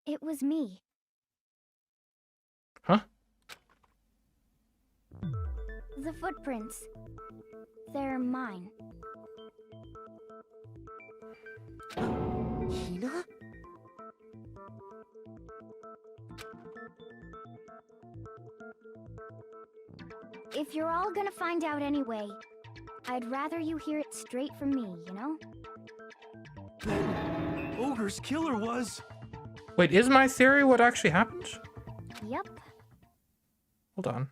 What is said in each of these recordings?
It was me. Huh? The footprints. They're mine. Hina? If you're all gonna find out anyway, I'd rather you hear it straight from me, you know? Then Ogre's killer was... Wait, is my theory what actually happened? Yep. Hold on.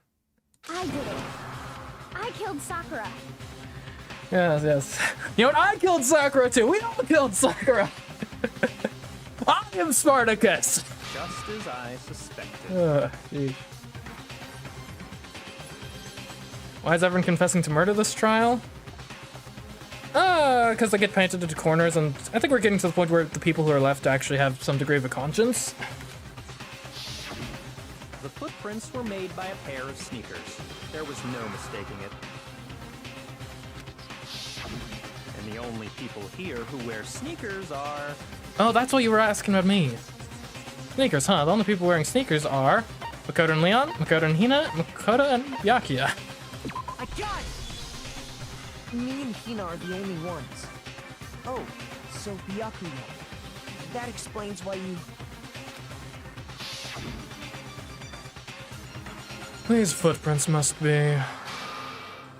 I did it. I killed Sakura. Yes, yes. You know what? I killed Sakura too. We all killed Sakura. I am Spartacus. Just as I suspected. Geez. Why is everyone confessing to murder this trial? Because they get painted into corners, and I think we're getting to the point where the people who are left actually have some degree of a conscience. The footprints were made by a pair of sneakers. There was no mistaking it. And the only people here who wear sneakers are... Oh, that's what you were asking about me. Sneakers, huh? The only people wearing sneakers are Makoto and Leon, Makoto and Hina, Makoto and Byakuya. I got it! Me and Hina are the only ones. Oh, so Byakuya. That explains why you... These footprints must be...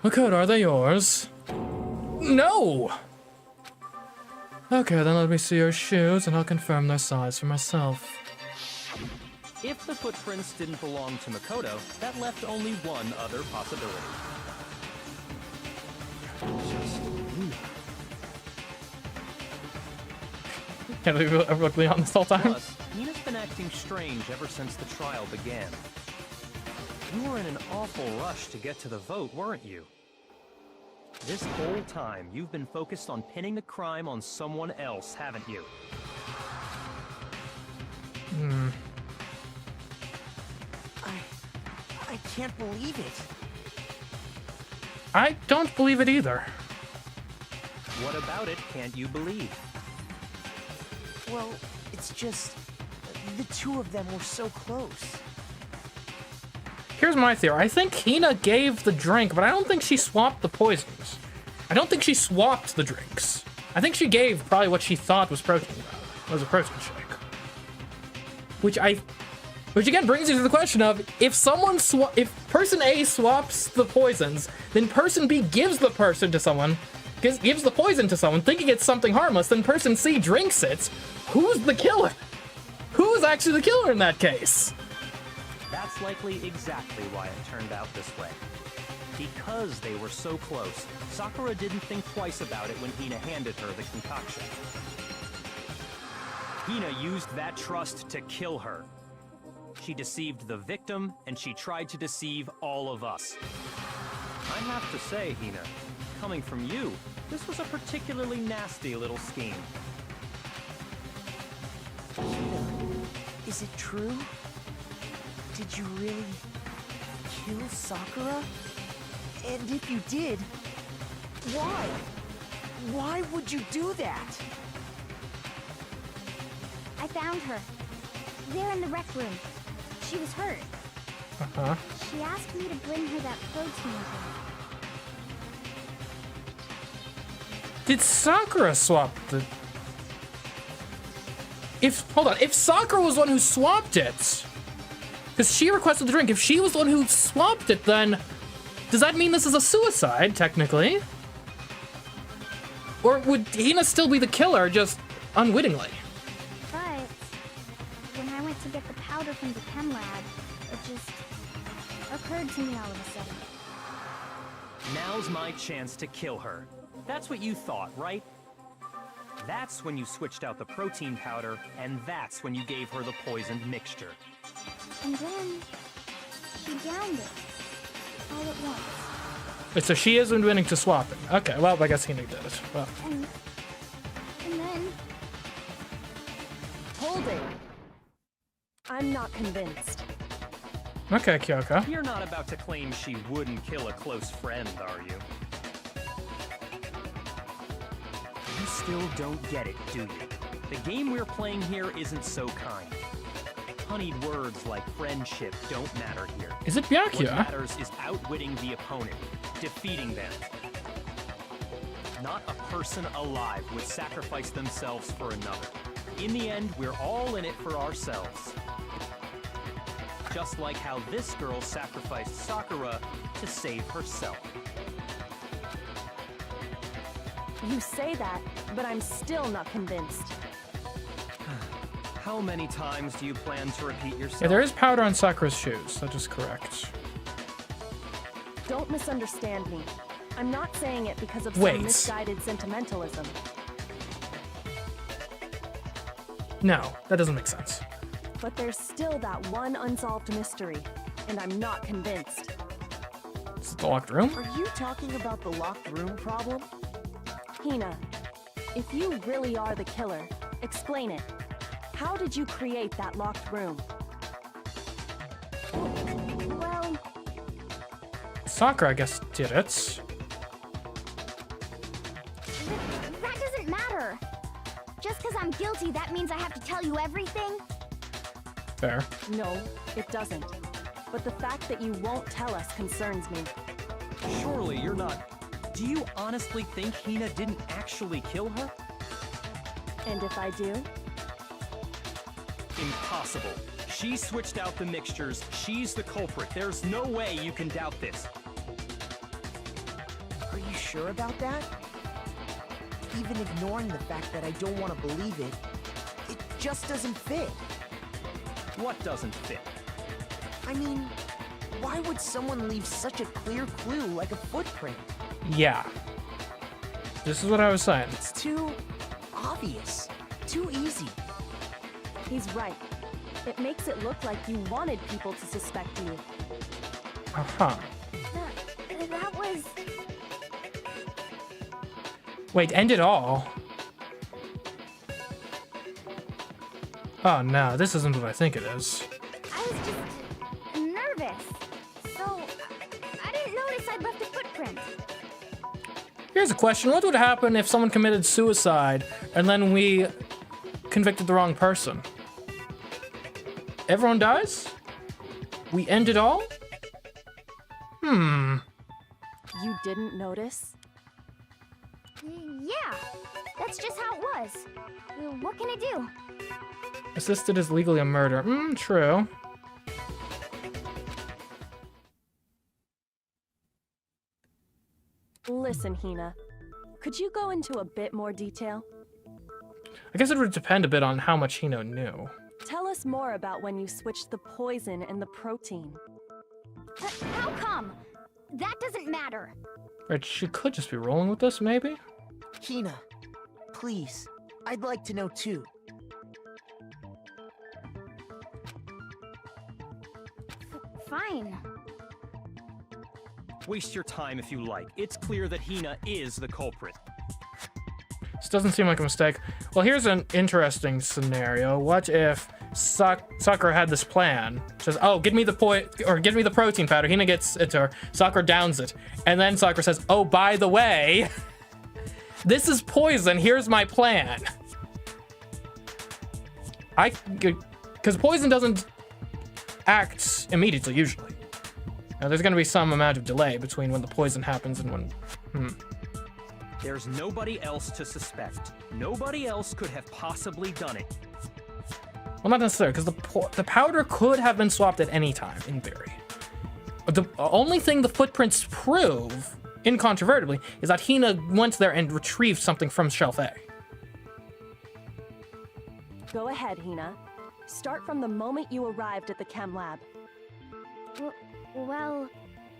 Makoto, are they yours? No! Okay, then let me see your shoes and I'll confirm their size for myself. If the footprints didn't belong to Makoto, that left only one other possibility. Can't believe I've looked Leon this whole time. Plus, Hina's been acting strange ever since the trial began. You were in an awful rush to get to the vote, weren't you? This whole time, you've been focused on pinning the crime on someone else, haven't you? I can't believe it. I don't believe it either. What about it can't you believe? Well, it's just... the two of them were so close. Here's my theory. I think Hina gave the drink, but I don't think she swapped the poisons. I don't think she swapped the drinks. I think she gave probably what she thought was protein powder. Was a protein shake. Which again brings you to the question of, if person A swaps the poisons, then person B gives the poison to someone, thinking it's something harmless, then person C drinks it. Who's the killer? Who's actually the killer in that case? That's likely exactly why it turned out this way. Because they were so close, Sakura didn't think twice about it when Hina handed her the concoction. Hina used that trust to kill her. She deceived the victim, and she tried to deceive all of us. I have to say, Hina, coming from you, this was a particularly nasty little scheme. Hina, is it true? Did you really kill Sakura? And if you did, why? Why would you do that? I found her. There in the rec room. She was hurt. Uh-huh. She asked me to bring her that protein drink. Did Sakura swap the... Hold on, if Sakura was the one who swapped it, because she requested the drink, if she was the one who swapped it, then does that mean this is a suicide, technically? Or would Hina still be the killer, just unwittingly? But when I went to get the powder from the chem lab, it just occurred to me all of a sudden. Now's my chance to kill her. That's what you thought, right? That's when you switched out the protein powder, and that's when you gave her the poisoned mixture. And then she downed it all at once. Wait, so she isn't willing to swap it. Okay, well, I guess Hina did it. Well. And then... Hold it. I'm not convinced. Okay, Kyoko. You're not about to claim she wouldn't kill a close friend, are you? You still don't get it, do you? The game we're playing here isn't so kind. Honeyed words like friendship don't matter here. Is it What Byakuya? matters is outwitting the opponent, defeating them. Not a person alive would sacrifice themselves for another. In the end, we're all in it for ourselves. Just like how this girl sacrificed Sakura to save herself. You say that, but I'm still not convinced. How many times do you plan to repeat yourself? Yeah, there is powder on Sakura's shoes. That is correct. Don't misunderstand me. I'm not saying it because of Wait. some misguided sentimentalism. No, that doesn't make sense. But there's still that one unsolved mystery, and I'm not convinced. Is it the locked room? Are you talking about the locked room problem? Hina, if you really are the killer, explain it. How did you create that locked room? Well, Sakura, I guess, did it. that doesn't matter. Just because I'm guilty, that means I have to tell you everything? Fair. No, it doesn't. But the fact that you won't tell us concerns me. Surely you're not... Do you honestly think Hina didn't actually kill her? And if I do? Impossible. She switched out the mixtures. She's the culprit. There's no way you can doubt this. Are you sure about that? Even ignoring the fact that I don't want to believe it, it just doesn't fit. What doesn't fit? I mean, why would someone leave such a clear clue like a footprint? Yeah. This is what I was saying. It's too obvious, too easy. He's right. It makes it look like you wanted people to suspect you. Uh-huh. That was... Wait, end it all? Oh no, this isn't what I think it is. I was just nervous. So, I didn't notice I'd left a footprint. Here's a question. What would happen if someone committed suicide and then we convicted the wrong person? Everyone dies? We end it all? You didn't notice? Yeah, that's just how it was. What can I do? Assisted is legally a murder. True. Listen, Hina. Could you go into a bit more detail? I guess it would depend a bit on how much Hino knew. Tell us more about when you switched the poison and the protein. How come? That doesn't matter. Right, she could just be rolling with this, maybe? Hina, please, I'd like to know too. Fine. Waste your time if you like. It's clear that Hina is the culprit. This doesn't seem like a mistake. Well, here's an interesting scenario. What if Sakura had this plan? She says, oh, give me the protein powder. Hina gets it to her. Sakura downs it. And then Sakura says, oh, by the way, this is poison. Here's my plan. Because poison doesn't act immediately, usually. Now, there's going to be some amount of delay between when the poison happens and when... There's nobody else to suspect. Nobody else could have possibly done it. Well, not necessarily, because the powder could have been swapped at any time, in theory. But the only thing the footprints prove, incontrovertibly, is that Hina went there and retrieved something from Shelf A. Go ahead, Hina. Start from the moment you arrived at the chem lab. Well,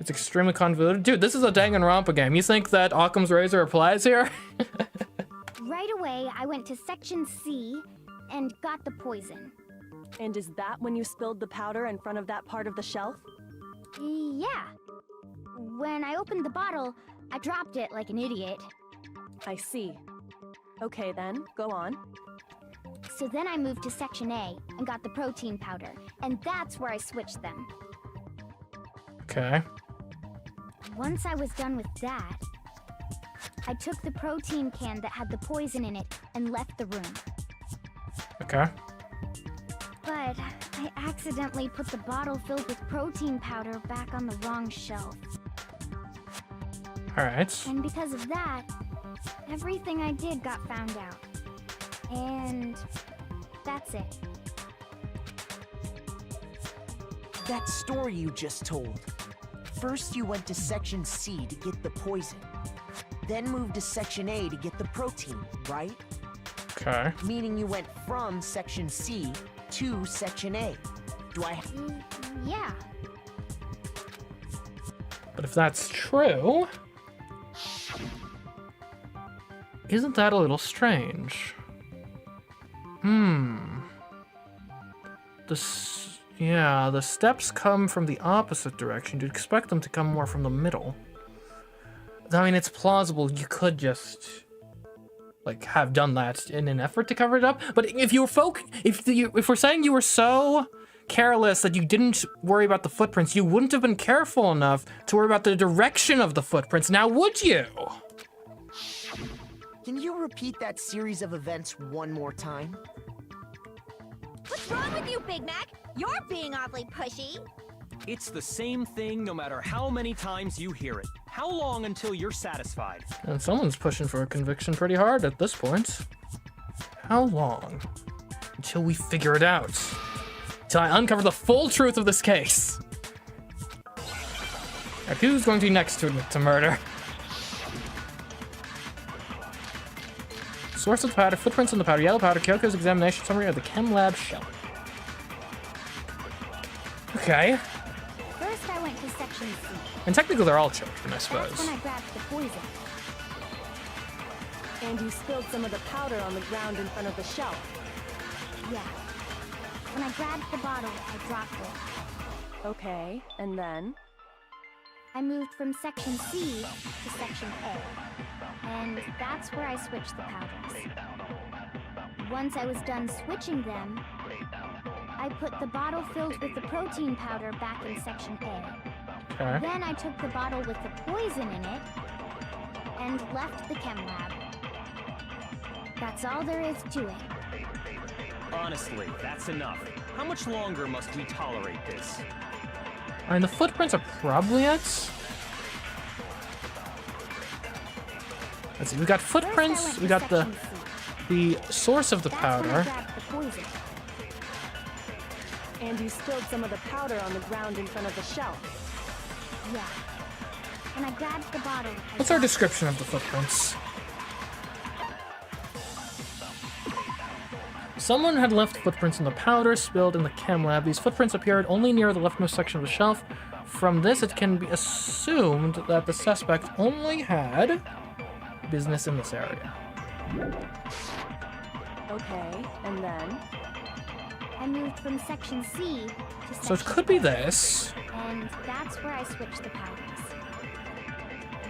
It's extremely convoluted. Dude, this is a Danganronpa game. You think that Occam's razor applies here? right away, I went to Section C and got the poison. And is that when you spilled the powder in front of that part of the shelf? Yeah. When I opened the bottle, I dropped it like an idiot. I see. Okay then, go on. So then I moved to Section A and got the protein powder, and that's where I switched them. Okay. Once I was done with that, I took the protein can that had the poison in it and left the room. Okay. But I accidentally put the bottle filled with protein powder back on the wrong shelf. Alright. And because of that, everything I did got found out. And that's it. That story you just told. First you went to Section C to get the poison. Then moved to Section A to get the protein, right? Okay. Meaning you went from Section C to Section A. Do I... Yeah. But if that's true... Isn't that a little strange? The steps come from the opposite direction. You'd expect them to come more from the middle. I mean, it's plausible you could just, like, have done that in an effort to cover it up. But if you were if we're saying you were so careless that you didn't worry about the footprints, you wouldn't have been careful enough to worry about the direction of the footprints. Now, would you? Can you repeat that series of events one more time? What's wrong with you, Big Mac? You're being awfully pushy. It's the same thing no matter how many times you hear it. How long until you're satisfied? And someone's pushing for a conviction pretty hard at this point. How long? Until we figure it out. Until I uncover the full truth of this case. Alright, who's going to be next to admit to murder? Source of the powder, footprints in the powder, yellow powder, Kyoko's examination summary of the chem lab shell. Okay. First I went to Section C. And technically they're all children, I That's suppose. when I grabbed the poison. And you spilled some of the powder on the ground in front of the shelf. Yeah. When I grabbed the bottle, I dropped it. Okay, and then? I moved from Section C to Section A. And that's where I switched the powders. Once I was done switching them, I put the bottle filled with the protein powder back in Section A. Okay. Then I took the bottle with the poison in it and left the chem lab. That's all there is to it. Honestly, that's enough. How much longer must we tolerate this? I mean, the footprints are probably it. Let's see, we got footprints, we got the source of the That's when I powder. grabbed the poison. And you spilled some of the powder on the ground in front of the shelf. Yeah. When I grabbed the bottle, What's our description of the footprints? Someone had left footprints in the powder spilled in the chem lab. These footprints appeared only near the leftmost section of the shelf. From this, it can be assumed that the suspect only had business in this area. Okay, and then? I moved from Section C to Section So it could be A. this. And that's where I switched the powders.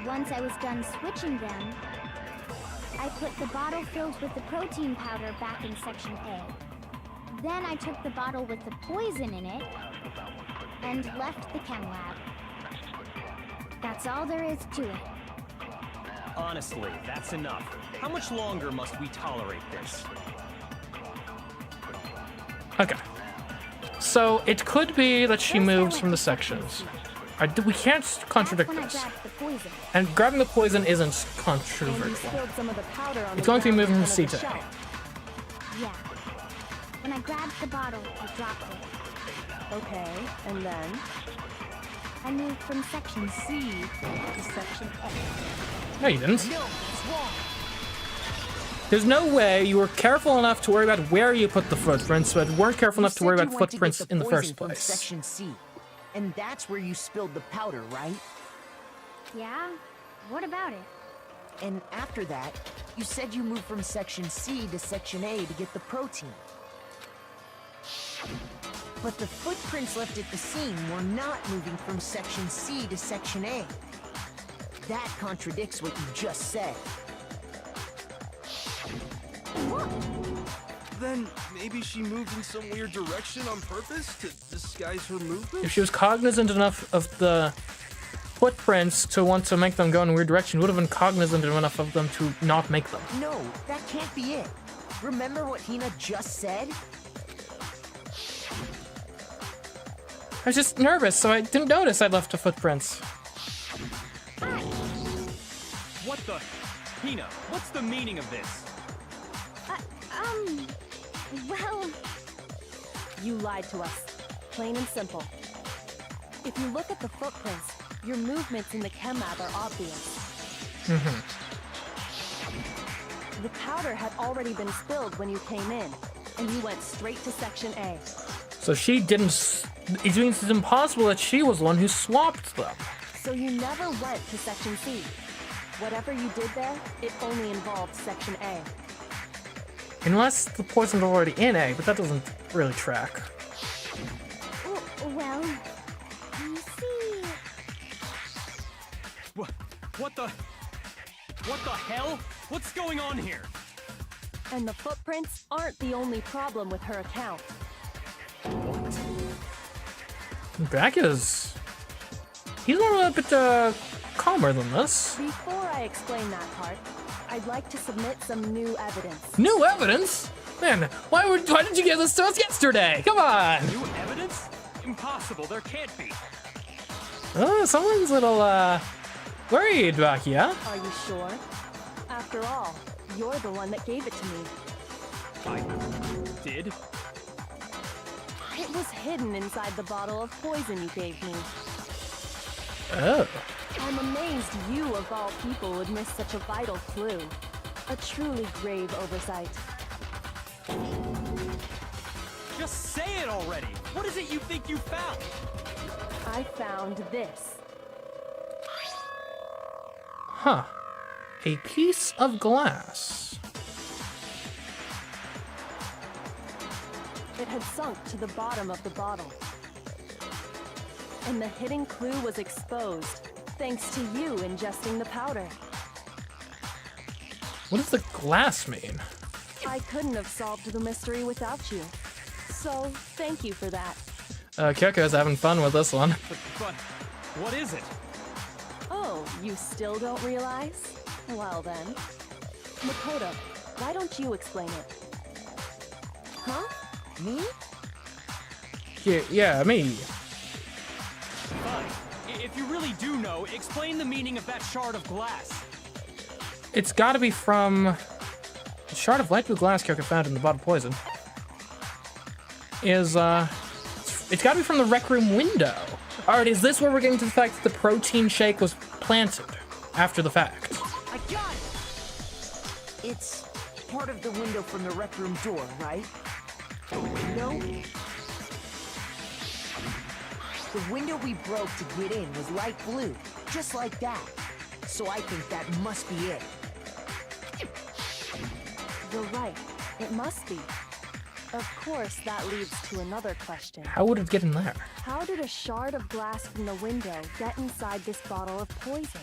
Once I was done switching them, I put the bottle filled with the protein powder back in Section A. Then I took the bottle with the poison in it and left the chem lab. That's all there is to it. Honestly, that's enough. How much longer must we tolerate this? Okay. So it could be that she First I moves went from the to Section sections. C. We can't contradict That's when this. I grabbed the poison. And grabbing the poison isn't And you controversial. spilled some of the powder on It's the going to be ground moving in from front C of to the A. shelf. Yeah. When I grabbed the bottle, I dropped it. Okay, and then? I moved from Section C to Section A. No, you didn't. No, it's wrong. There's no way you were careful enough to worry about where you put the footprints, but weren't careful You enough to worry said about you went to get footprints the in the poison first from place. Section C. And that's where you spilled the powder, right? Yeah? What about it? And after that, you said you moved from Section C to Section A to get the protein. But the footprints left at the scene were not moving from Section C to Section A. That contradicts what you just said. Then maybe she moved in some weird direction on purpose to disguise her movement? If she was cognizant enough of the footprints to want to make them go in a weird direction, would have been cognizant enough of them to not make them. No, that can't be it. Remember what Hina just said? I was just nervous, so I didn't notice I'd left the footprints. What the? Hina, what's the meaning of this? Well, You lied to us. Plain and simple. If you look at the footprints, your movements in the chem lab are obvious. The powder had already been spilled when you came in, and you went straight to Section A. So she didn't. It means it's impossible that she was the one who swapped them. So you never went to Section C. Whatever you did there, it only involved Section A. Unless the poison's already in A, but that doesn't really track. well, you see... What the hell? What's going on here? And the footprints aren't the only problem with her account. Dracula's... He's a little bit, calmer than this. Before I explain that part, I'd like to submit some new evidence. New evidence? Man, why did you give this to us yesterday? Come on! New evidence? Impossible, there can't be. Oh, someone's a little, worried, Bakia. Are you sure? After all, you're the one that gave it to me. I did? It was hidden inside the bottle of poison you gave me. Oh. I'm amazed you, of all people, would miss such a vital clue. A truly grave oversight. Just say it already! What is it you think you found? I found this. Huh. A piece of glass. It had sunk to the bottom of the bottle. And the hidden clue was exposed, thanks to you ingesting the powder. What does the glass mean? I couldn't have solved the mystery without you. So, thank you for that. Kyoko's having fun with this one. But what is it? Oh, you still don't realize? Well then. Makoto, why don't you explain it? Huh? Me? Yeah, me. Fine. If you really do know, explain the meaning of that shard of glass. It's gotta be from... The shard of light blue glass Kyoko found in the bottle of poison. It's gotta be from the rec room window. Alright, is this where we're getting to the fact that the protein shake was planted after the fact? I got it! It's part of the window from the rec room door, right? The window? The window we broke to get in was light blue, just like that. So I think that must be it. You're right. It must be. Of course, that leads to another question. How would it get in there? How did a shard of glass from the window get inside this bottle of poison?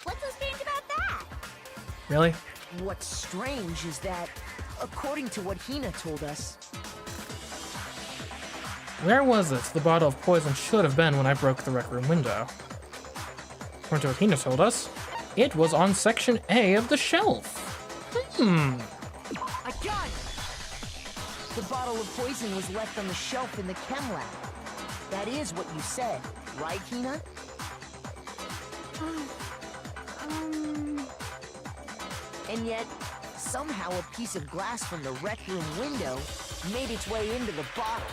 What's so strange about that? Really? What's strange is that, according to what Hina told us, Where was it the bottle of poison should have been when I broke the rec room window? According to what Hina told us, it was on Section A of the shelf. I got it! The bottle of poison was left on the shelf in the chem lab. That is what you said, right, Hina? And yet, somehow a piece of glass from the rec room window made its way into the bottle.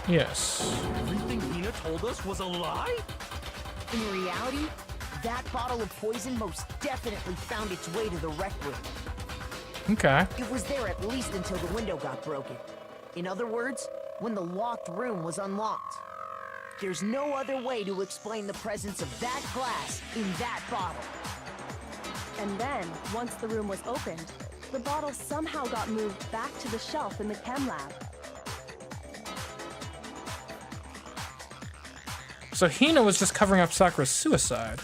Yes. Everything Hina told us was a lie? In reality, that bottle of poison most definitely found its way to the rec room. Okay. It was there at least until the window got broken. In other words, when the locked room was unlocked. There's no other way to explain the presence of that glass in that bottle. And then, once the room was opened, the bottle somehow got moved back to the shelf in the chem lab. So Hina was just covering up Sakura's suicide.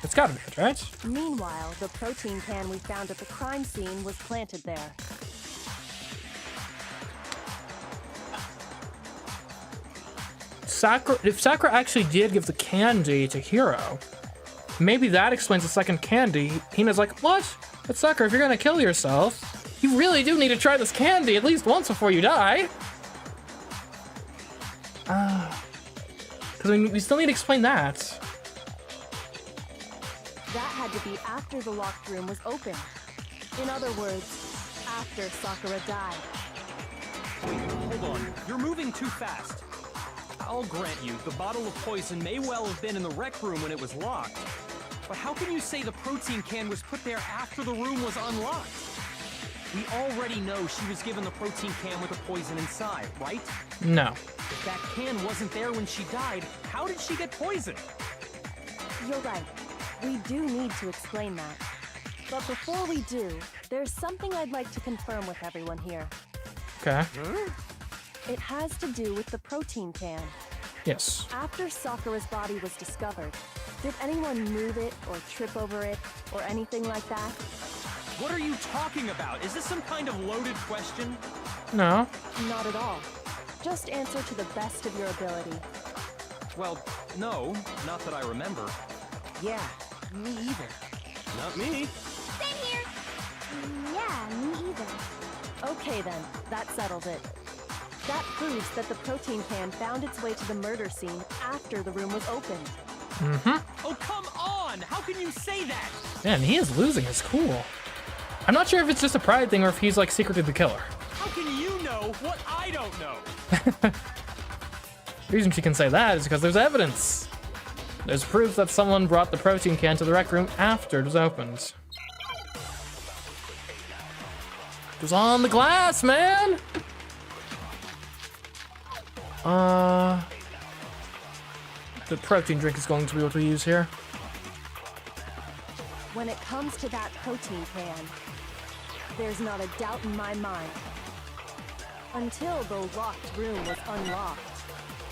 It's gotta be it, right? Meanwhile, the protein can we found at the crime scene was planted there. If Sakura actually did give the candy to Hiro, maybe that explains the second candy. Hina's like, what? But Sakura, if you're gonna kill yourself, You really do need to try this candy at least once before you die. Because we still need to explain that. That had to be after the locked room was open. In other words, after Sakura died. Hold on, you're moving too fast. I'll grant you, the bottle of poison may well have been in the rec room when it was locked. But how can you say the protein can was put there after the room was unlocked? We already know she was given the protein can with the poison inside, right? No. If that can wasn't there when she died, how did she get poisoned? You're right. We do need to explain that. But before we do, there's something I'd like to confirm with everyone here. Okay. It has to do with the protein can. Yes. After Sakura's body was discovered, did anyone move it or trip over it or anything like that? What are you talking about? Is this some kind of loaded question? No. Not at all. Just answer to the best of your ability. Well, no, not that I remember. Yeah, me either. Not me. Same here. Yeah, me either. Okay then, that settles it. That proves that the protein can found its way to the murder scene after the room was opened. Oh, come on! How can you say that? Man, he is losing his cool. I'm not sure if it's just a pride thing or if he's like secretly the killer. How can you know what I don't know? The reason she can say that is because there's evidence. There's proof that someone brought the protein can to the rec room after it was opened. It was on the glass, man! The protein drink is going to be what we use here. When it comes to that protein can, there's not a doubt in my mind. Until the locked room was unlocked,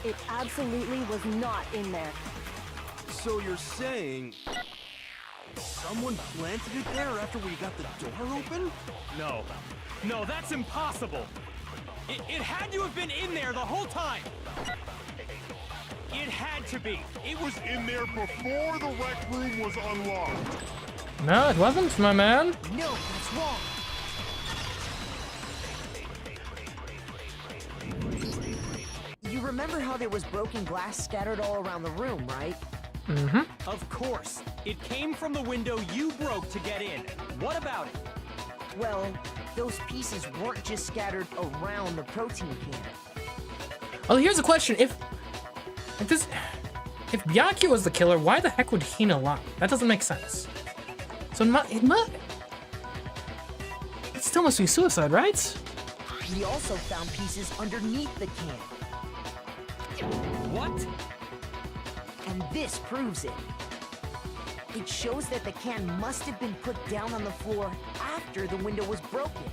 it absolutely was not in there. So you're saying someone planted it there after we got the door open? No. No, that's impossible. It had to have been in there the whole time. It had to be. It was in there before the rec room was unlocked. No, it wasn't, my man. No, that's wrong. You remember how there was broken glass scattered all around the room, right? Of course. It came from the window you broke to get in. What about it? Well, those pieces weren't just scattered around the protein can. Well, here's a question. If Byakuya was the killer, why the heck would Hina lie? That doesn't make sense. So it still must be suicide, right? We also found pieces underneath the can. What? And this proves it. It shows that the can must have been put down on the floor after the window was broken.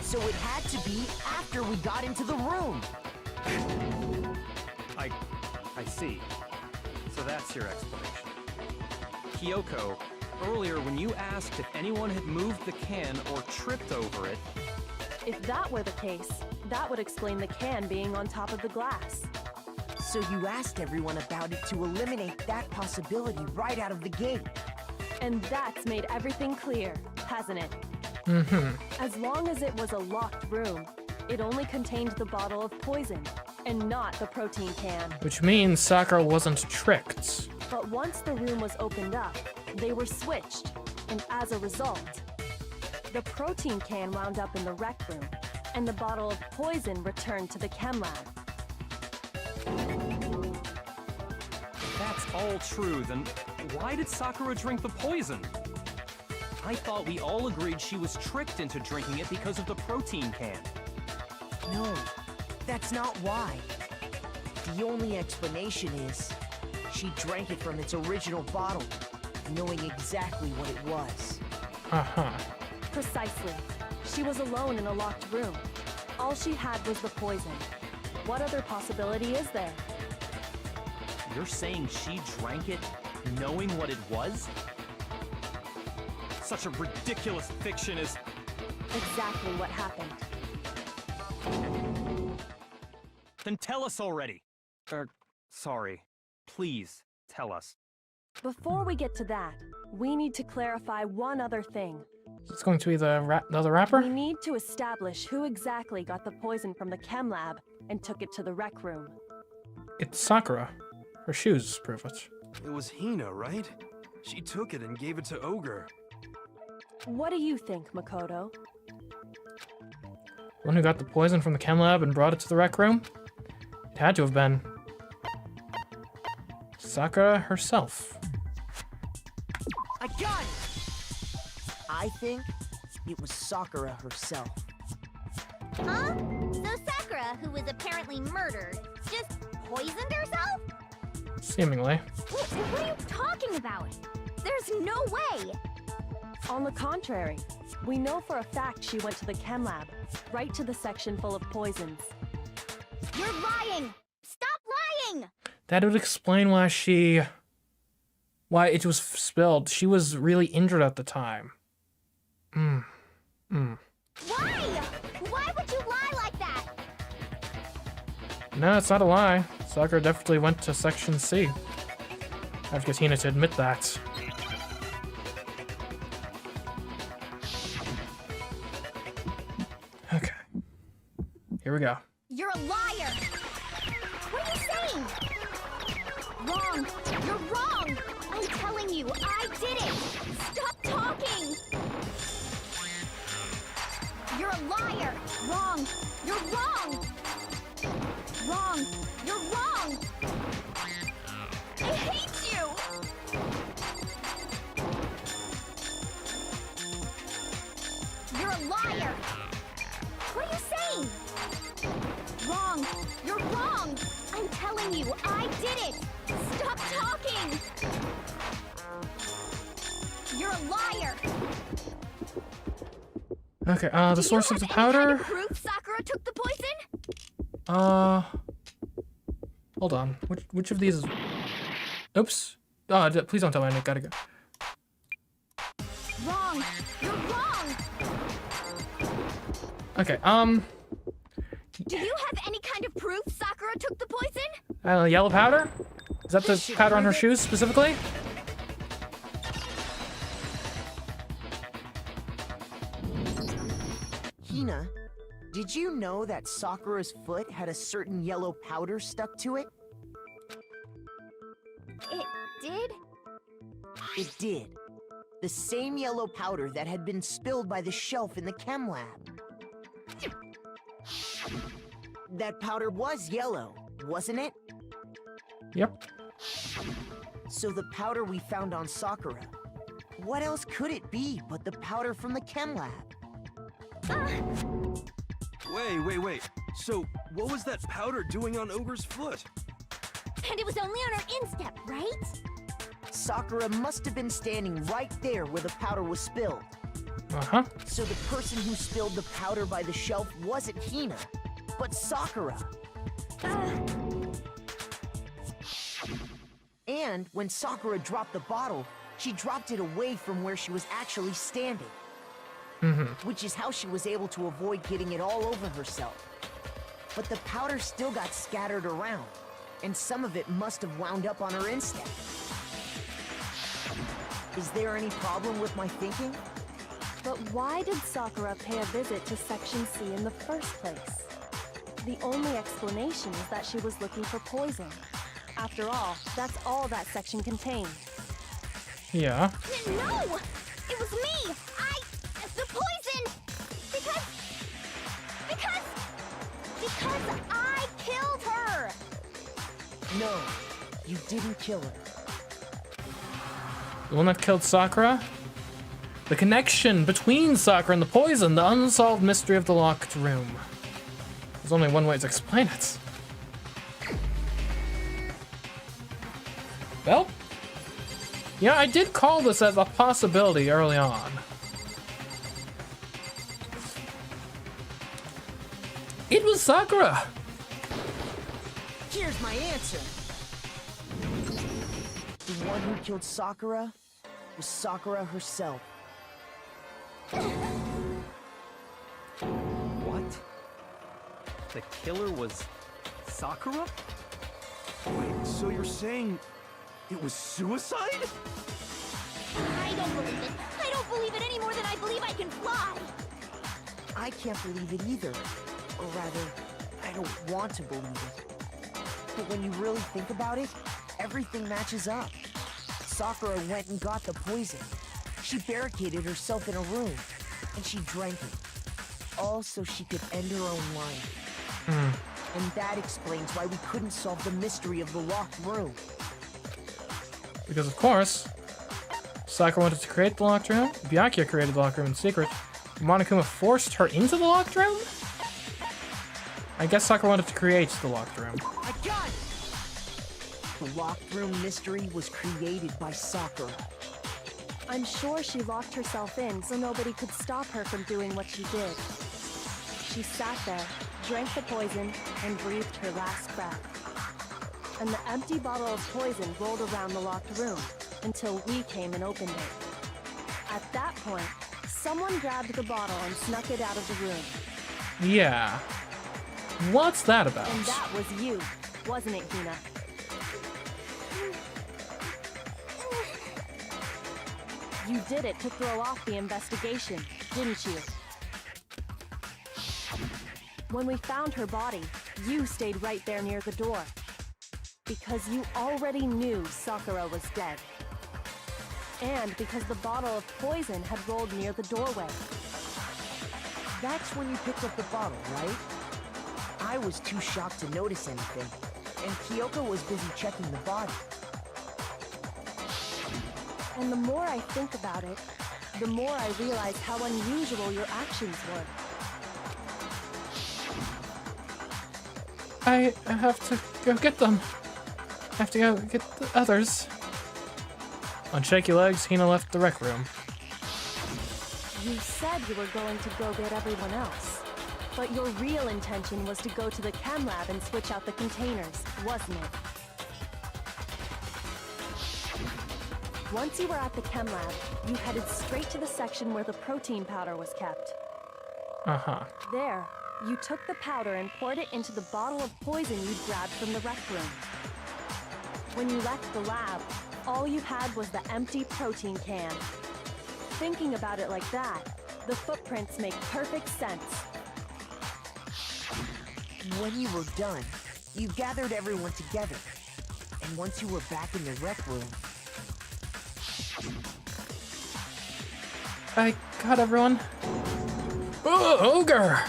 So it had to be after we got into the room. I see. So that's your explanation. Kyoko, earlier when you asked if anyone had moved the can or tripped over it... If that were the case, that would explain the can being on top of the glass. So you asked everyone about it to eliminate that possibility right out of the gate. And that's made everything clear, hasn't it? As long as it was a locked room, it only contained the bottle of poison, and not the protein can. Which means Sakura wasn't tricked. But once the room was opened up, they were switched, and as a result, the protein can wound up in the rec room, and the bottle of poison returned to the chem lab. If that's all true, then why did Sakura drink the poison? I thought we all agreed she was tricked into drinking it because of the protein can. No, that's not why. The only explanation is she drank it from its original bottle, knowing exactly what it was. Precisely. She was alone in a locked room. All she had was the poison. What other possibility is there? You're saying she drank it knowing what it was? Such a ridiculous fiction is... Exactly what happened. Then tell us already. Sorry. Please, tell us. Before we get to that, we need to clarify one other thing. It's going to be the other rapper? We need to establish who exactly got the poison from the chem lab and took it to the rec room. It's Sakura. Her shoes prove it. It was Hina, right? She took it and gave it to Ogre. What do you think, Makoto? The one who got the poison from the chem lab and brought it to the rec room? It had to have been Sakura herself. I got it! I think it was Sakura herself. Huh? So Sakura, who was apparently murdered, just poisoned herself? Seemingly. What are you talking about? There's no way! On the contrary, we know for a fact she went to the chem lab, right to the section full of poisons. You're lying! Stop lying! That would explain why it was spilled. She was really injured at the time. Why? Why would you lie like that? No, it's not a lie. Sakura definitely went to Section C. I have to get Hina to admit that. Okay. Here we go. You're a liar! What are you saying? Wrong! You're wrong! I'm telling you, I did it! Stop talking! You're a liar! Wrong! You're wrong! Wrong! You're wrong! I hate you! You're a liar! What are you saying? Wrong! You're wrong! I'm telling you, I did it! Stop talking! You're a liar! Okay, the source of the Do you have any powder? kind of proof Sakura took the poison? Hold on. Which of these is... Oops. Please don't tell me I gotta go. Wrong! You're wrong! Okay, Do you have any kind of proof Sakura took the poison? yellow powder? Is that the powder on her shoes specifically? Hina, did you know that Sakura's foot had a certain yellow powder stuck to it? It did? It did. The same yellow powder that had been spilled by the shelf in the chem lab. That powder was yellow, wasn't it? Yep. So the powder we found on Sakura, what else could it be but the powder from the chem lab? Wait. So, what was that powder doing on Ogre's foot? And it was only on her instep, right? Sakura must have been standing right there where the powder was spilled. Uh-huh. So the person who spilled the powder by the shelf wasn't Hina, but Sakura. And when Sakura dropped the bottle, she dropped it away from where she was actually standing. Which is how she was able to avoid getting it all over herself. But the powder still got scattered around, and some of it must have wound up on her instep. Is there any problem with my thinking? But why did Sakura pay a visit to Section C in the first place? The only explanation is that she was looking for poison. After all, that's all that section contained. Yeah. No! It was me! The poison! Because I killed her! No, you didn't kill her. The one that killed Sakura? The connection between Sakura and the poison, the unsolved mystery of the locked room. There's only one way to explain it. Well, yeah, I did call this as a possibility early on. It was Sakura! Here's my answer. The one who killed Sakura was Sakura herself. What? The killer was Sakura? Wait, so you're saying it was suicide? I don't believe it. I don't believe it any more than I believe I can fly. I can't believe it either. Or rather, I don't want to believe it. But when you really think about it, everything matches up. Sakura went and got the poison. She barricaded herself in a room, and she drank it. All so she could end her own life. And that explains why we couldn't solve the mystery of the locked room. Because of course, Sakura wanted to create the locked room. Byakuya created the locked room in secret. Monokuma forced her into the locked room? I guess Sakura wanted to create the locked room. I got it! The locked room mystery was created by Sakura. I'm sure she locked herself in so nobody could stop her from doing what she did. She sat there, drank the poison, and breathed her last breath. And the empty bottle of poison rolled around the locked room until we came and opened it. At that point, someone grabbed the bottle and snuck it out of the room. Yeah. What's that about? And that was you, wasn't it, Hina? You did it to throw off the investigation, didn't you? When we found her body, you stayed right there near the door. Because you already knew Sakura was dead. And because the bottle of poison had rolled near the doorway. That's when you picked up the bottle, right? I was too shocked to notice anything, and Kyoko was busy checking the body. And the more I think about it, the more I realize how unusual your actions were. I have to go get them. I have to go get the others. On shaky legs, Hina left the rec room. You said you were going to go get everyone else. But your real intention was to go to the chem lab and switch out the containers, wasn't it? Once you were at the chem lab, you headed straight to the section where the protein powder was kept. Uh-huh. There, you took the powder and poured it into the bottle of poison you'd grabbed from the rec room. When you left the lab, all you had was the empty protein can. Thinking about it like that, the footprints make perfect sense. When you were done, you gathered everyone together. And once you were back in the rec room... I got everyone. Oh, ogre!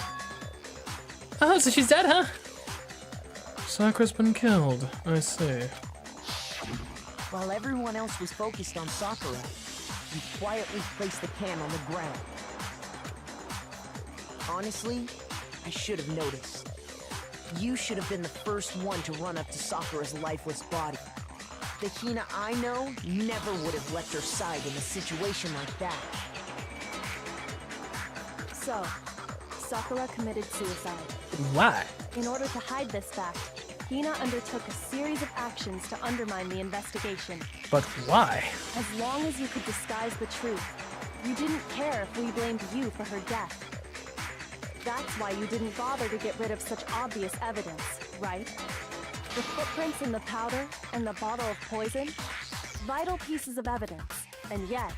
Oh, so she's dead, huh? Sakura's been killed. I see. While everyone else was focused on Sakura, you quietly placed the can on the ground. Honestly, I should have noticed. You should have been the first one to run up to Sakura's lifeless body. The Hina I know never would have left her side in a situation like that. So, Sakura committed suicide. Why? In order to hide this fact, Hina undertook a series of actions to undermine the investigation. But why? As long as you could disguise the truth, you didn't care if we blamed you for her death. That's why you didn't bother to get rid of such obvious evidence, right? The footprints in the powder and the bottle of poison? Vital pieces of evidence, and yet...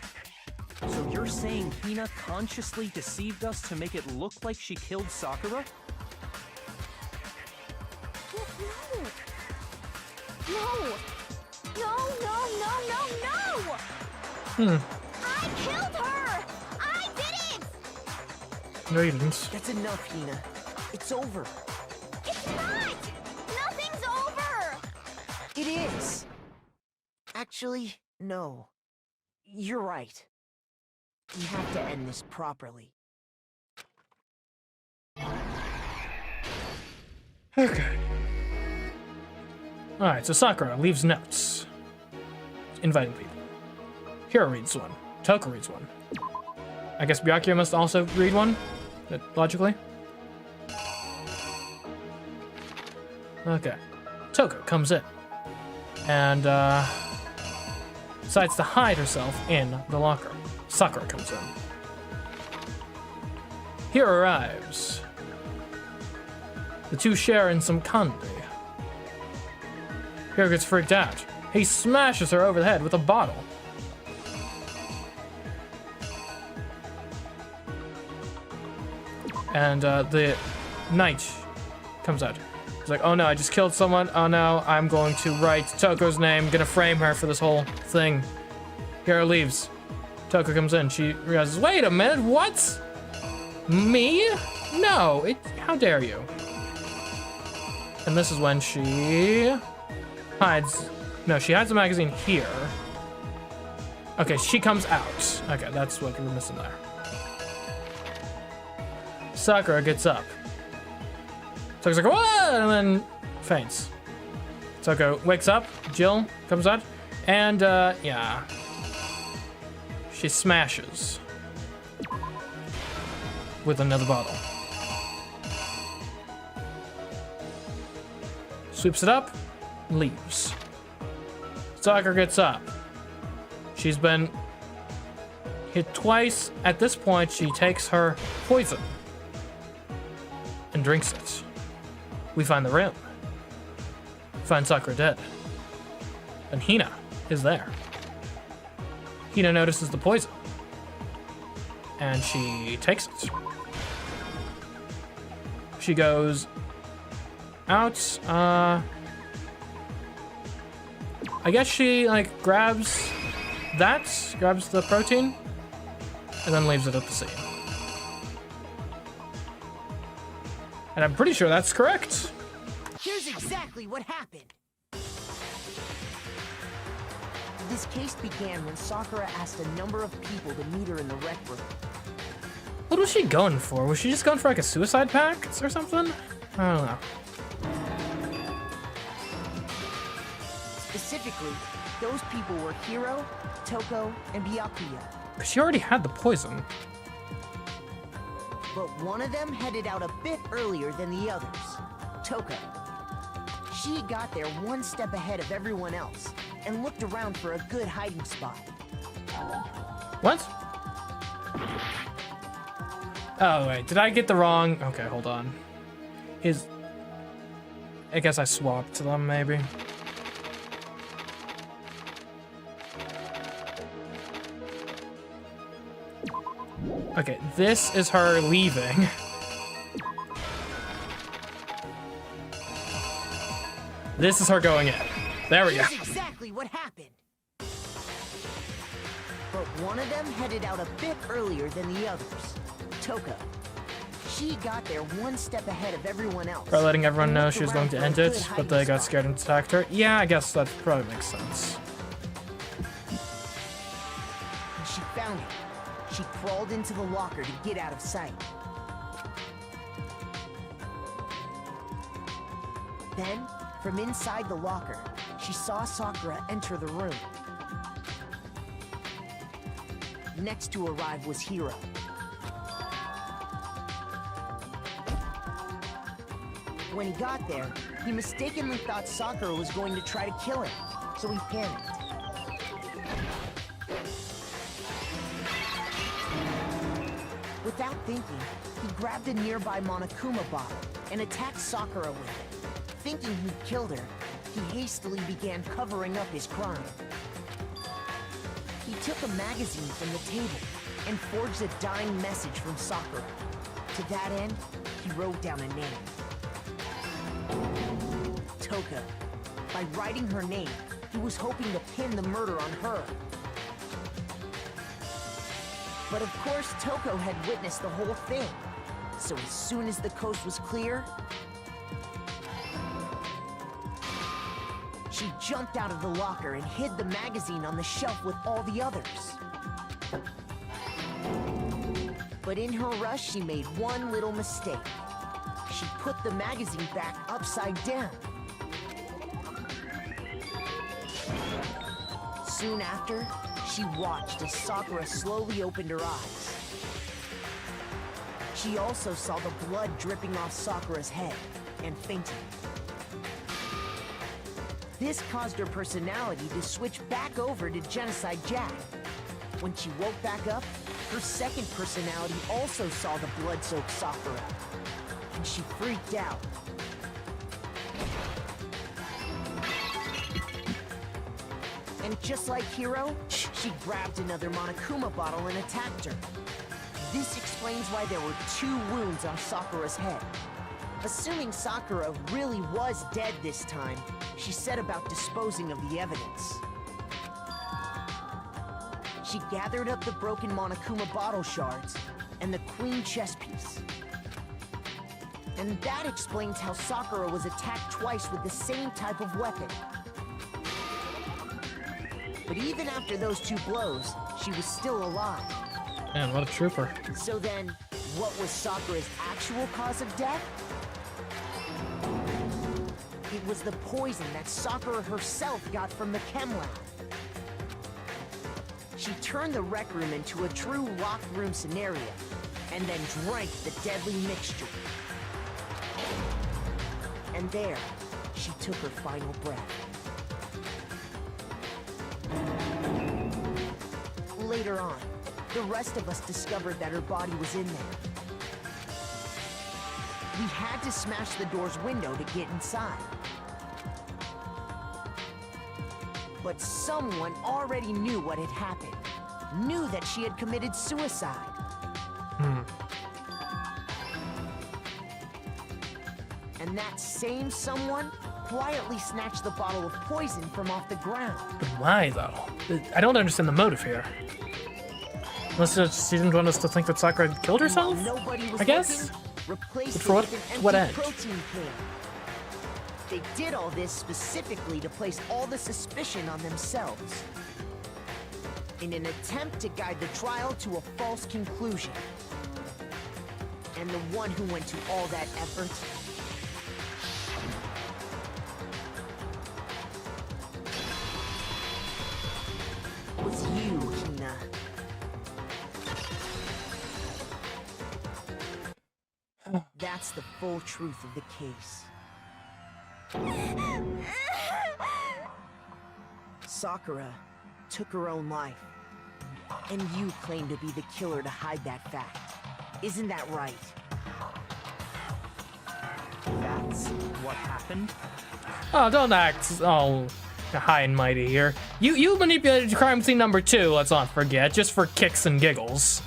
So you're saying Hina consciously deceived us to make it look like she killed Sakura? No! No, no, no, no, no! I killed her! I did it! No, you didn't. That's enough, Hina. It's over. It's not! Nothing's over! It is. Actually, no. You're right. We have to end this properly. Okay. Alright, so Sakura leaves notes. Inviting people. Hiro reads one. Toko reads one. I guess Byakuya must also read one? Logically? Okay. Toko comes in. And, decides to hide herself in the locker. Sakura comes in. Hiro arrives. The two share in some candy. Hiro gets freaked out. He smashes her over the head with a bottle. And the knight comes out. He's like, oh no, I just killed someone. Oh no, I'm going to write Toko's name. Gonna frame her for this whole thing. Hiro leaves. Toko comes in. She realizes, wait a minute, what? Me? No, how dare you? And this is when she hides. No, she hides the magazine here. Okay, she comes out. Okay, that's what we're missing there. Sakura gets up. Toko's like, what? And then faints. Toko wakes up. Jill comes out. And, yeah. She smashes with another bottle. Sweeps it up, leaves. Sakura gets up. She's been hit twice. At this point, she takes her poison and drinks it. We find the room. Find Sakura dead. And Hina is there. Hina notices the poison. And she takes it. She goes out. I guess she, like, grabs the protein, and then leaves it at the scene. And I'm pretty sure that's correct. Here's exactly what happened. This case began when Sakura asked a number of people to meet her in the rec room. What was she going for? Was she just going for like a suicide pact or something? I don't know. Specifically, those people were Hiro, Toko, and Byakuya. Because she already had the poison. But one of them headed out a bit earlier than the others, Toko. She got there one step ahead of everyone else and looked around for a good hiding spot. What? Oh, wait. Did I get the wrong... Okay, hold on. I guess I swapped them, maybe. Okay, this is her leaving. This is her going in. There we go. Here's exactly what happened. But one of them headed out a bit earlier than the others, Toko. She got there one step ahead of everyone else. By letting everyone and know looked she was going to around end for a it, good but they hiding got spot. scared and attacked her. Yeah, I guess that probably makes sense. And she found it. She crawled into the locker to get out of sight. Then, from inside the locker, she saw Sakura enter the room. Next to arrive was Hiro. When he got there, he mistakenly thought Sakura was going to try to kill him, so he panicked. Without thinking, he grabbed a nearby Monokuma bottle and attacked Sakura with it. Thinking he'd killed her, he hastily began covering up his crime. He took a magazine from the table and forged a dying message from Sakura. To that end, he wrote down a name. Toko. By writing her name, he was hoping to pin the murder on her. But of course, Toko had witnessed the whole thing. So as soon as the coast was clear, she jumped out of the locker and hid the magazine on the shelf with all the others. But in her rush, she made one little mistake. She put the magazine back upside down. Soon after, she watched as Sakura slowly opened her eyes. She also saw the blood dripping off Sakura's head and fainted. This caused her personality to switch back over to Genocide Jack. When she woke back up, her second personality also saw the blood-soaked Sakura, and she freaked out. And just like Hiro, she grabbed another Monokuma bottle and attacked her. This explains why there were 2 wounds on Sakura's head. Assuming Sakura really was dead this time, she set about disposing of the evidence. She gathered up the broken Monokuma bottle shards and the queen chess piece. And that explains how Sakura was attacked twice with the same type of weapon. But even after those 2 blows, she was still alive. Man, what a trooper. So then, what was Sakura's actual cause of death? It was the poison that Sakura herself got from the chem lab. She turned the rec room into a true locked room scenario, and then drank the deadly mixture. And there, she took her final breath. Later on, the rest of us discovered that her body was in there. We had to smash the door's window to get inside. But someone already knew what had happened. Knew that she had committed suicide. And that same someone quietly snatched the bottle of poison from off the ground. But why, though? I don't understand the motive here. Unless she didn't want us to think that Sakura had killed herself? Nobody was I guess? looking, replaced But for it with an what empty end? protein can. They did all this specifically to place all the suspicion on themselves. In an attempt to guide the trial to a false conclusion. And the one who went to all that effort was you, Hina. That's the full truth of the case. Sakura took her own life. And you claim to be the killer to hide that fact. Isn't that right? That's what happened? Oh, don't act high and mighty here. You manipulated crime scene number 2, let's not forget, just for kicks and giggles.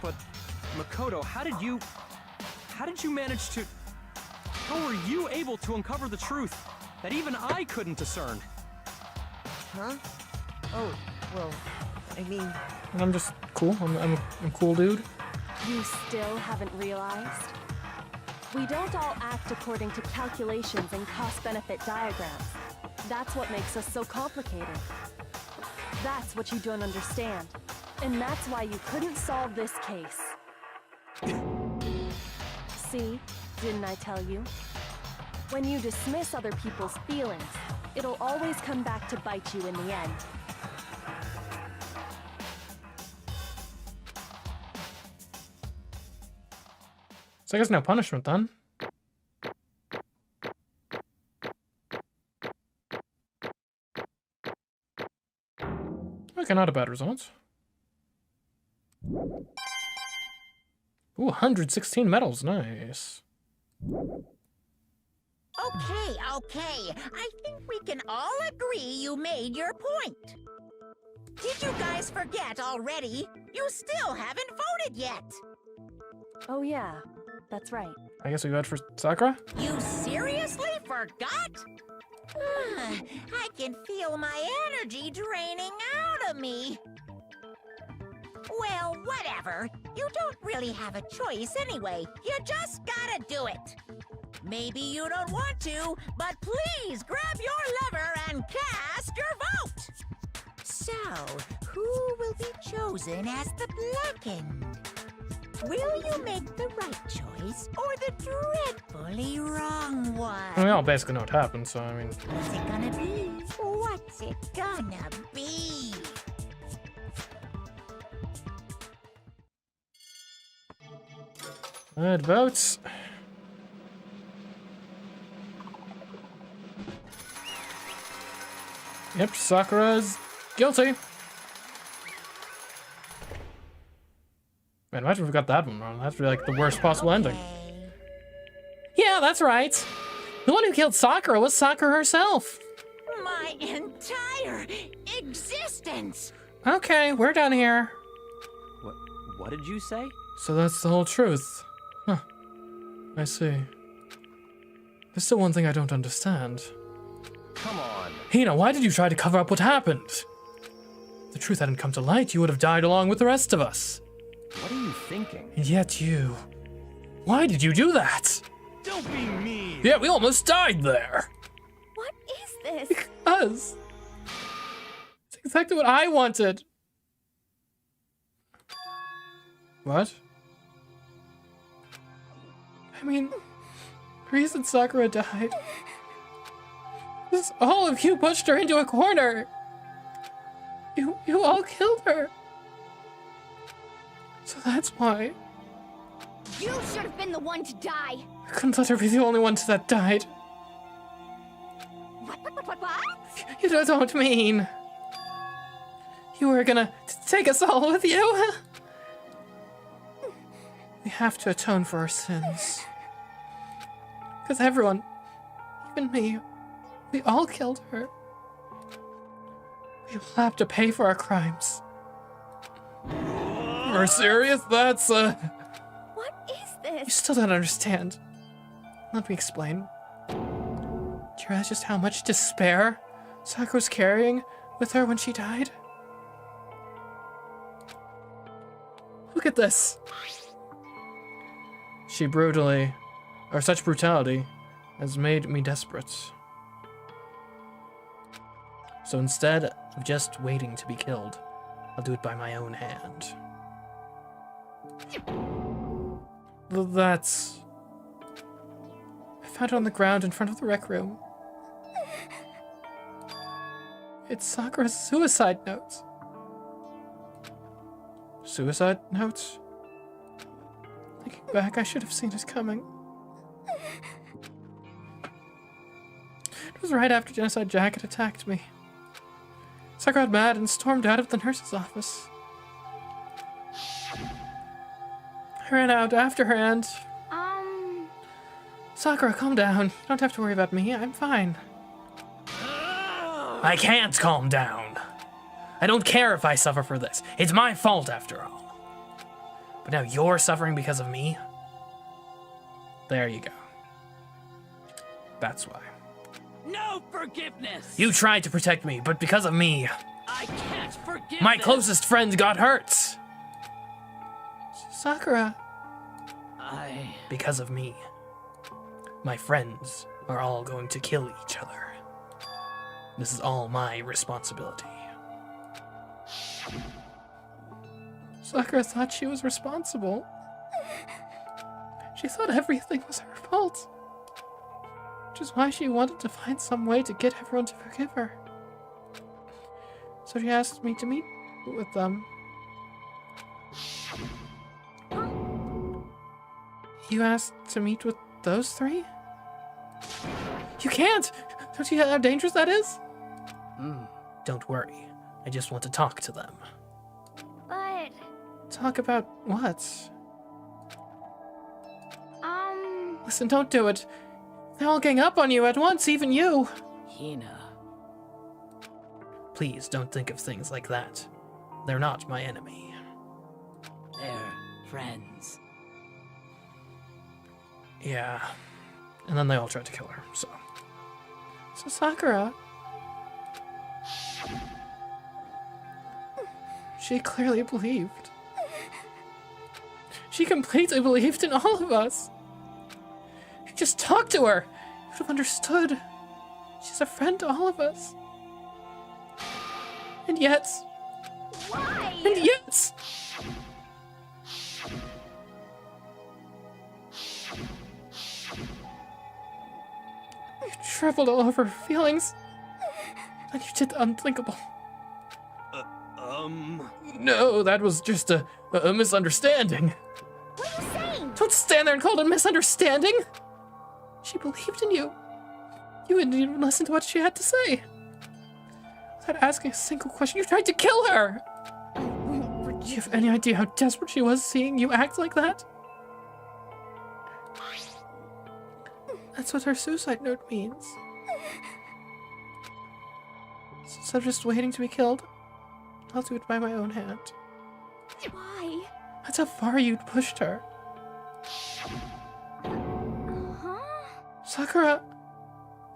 But, Makoto, how did you manage to... How were you able to uncover the truth that even I couldn't discern? Huh? Oh, well, I mean... I'm just cool. I'm a cool dude. You still haven't realized? We don't all act according to calculations and cost-benefit diagrams. That's what makes us so complicated. That's what you don't understand. And that's why you couldn't solve this case. See? Didn't I tell you? When you dismiss other people's feelings, it'll always come back to bite you in the end. So I guess no punishment then. Okay, not a bad result. Ooh, 116 medals, nice. Okay. I think we can all agree you made your point. Did you guys forget already? You still haven't voted yet. Oh yeah, that's right. I guess we vote for Sakura? You seriously forgot? I can feel my energy draining out of me. Well, whatever. You don't really have a choice anyway. You just gotta do it. Maybe you don't want to, but please grab your lever and cast your vote. So, who will be chosen as the blackened? Will you make the right choice or the dreadfully wrong one? We all basically know what happened, so I mean... What's it gonna be? What's it gonna be? Good votes. Yep, Sakura's guilty. Man, imagine if we got that one wrong. That'd be like the worst possible ending. Yeah, that's right. The one who killed Sakura was Sakura herself. My entire existence! Okay, we're done here. What did you say? So that's the whole truth. Huh. I see. There's still one thing I don't understand. Come on. Hina, why did you try to cover up what happened? If the truth hadn't come to light, you would have died along with the rest of us. What are you thinking? And yet you... Why did you do that? Don't be mean. Yeah, we almost died there. What is this? Because... It's exactly what I wanted. What? I mean... The reason Sakura died... was all of you pushed her into a corner. You all killed her. So that's why. You should have been the one to die. I couldn't let her be the only one that died. What? You don't mean. You were gonna take us all with you? We have to atone for our sins. Because everyone, even me, we all killed her. We'll have to pay for our crimes. You're serious? That's, What is You this? still don't understand. Let me explain. Do you realize just how much despair Sakura was carrying with her when she died? Look at this. She brutally, or such brutality, has made me desperate. So instead of just waiting to be killed, I'll do it by my own hand. That's... I found it on the ground in front of the rec room. It's Sakura's suicide note. Suicide notes? Thinking back, I should have seen it coming. It was right after Genocide Jacket attacked me. Sakura got mad and stormed out of the nurse's office. I ran out after her and... Sakura, calm down. You don't have to worry about me. I'm fine. I can't calm down. I don't care if I suffer for this. It's my fault after all. But now you're suffering because of me? There you go. That's why. No forgiveness! You tried to protect me, but because of me, I can't forgive my this. closest friend got hurt. Sakura. Because of me, my friends are all going to kill each other. This is all my responsibility. Sakura thought she was responsible. She thought everything was her fault. Which is why she wanted to find some way to get everyone to forgive her. So she asked me to meet with them. You asked to meet with those three? You can't! Don't you know how dangerous that is? Don't worry. I just want to talk to them. But, Talk about what? Listen, don't do it. They're all gang up on you at once, even you. Hina. Please don't think of things like that. They're not my enemy. They're friends. Yeah. And then they all tried to kill her, so. So Sakura... She clearly believed. She completely believed in all of us. You just talked to her. You would have understood. She's a friend to all of us. And yet... why? And yet... You traveled all over her feelings. And you did the unthinkable. No, that was just a misunderstanding. What are you saying? Don't stand there and call it a misunderstanding. She believed in you. You didn't even listen to what she had to say. Without asking a single question, you tried to kill her. I won't forgive Do you have any idea how desperate she was seeing you act like that? That's what her suicide note means. So instead of just waiting to be killed, I'll do it by my own hand. Why? That's how far you'd pushed her. Huh? Sakura,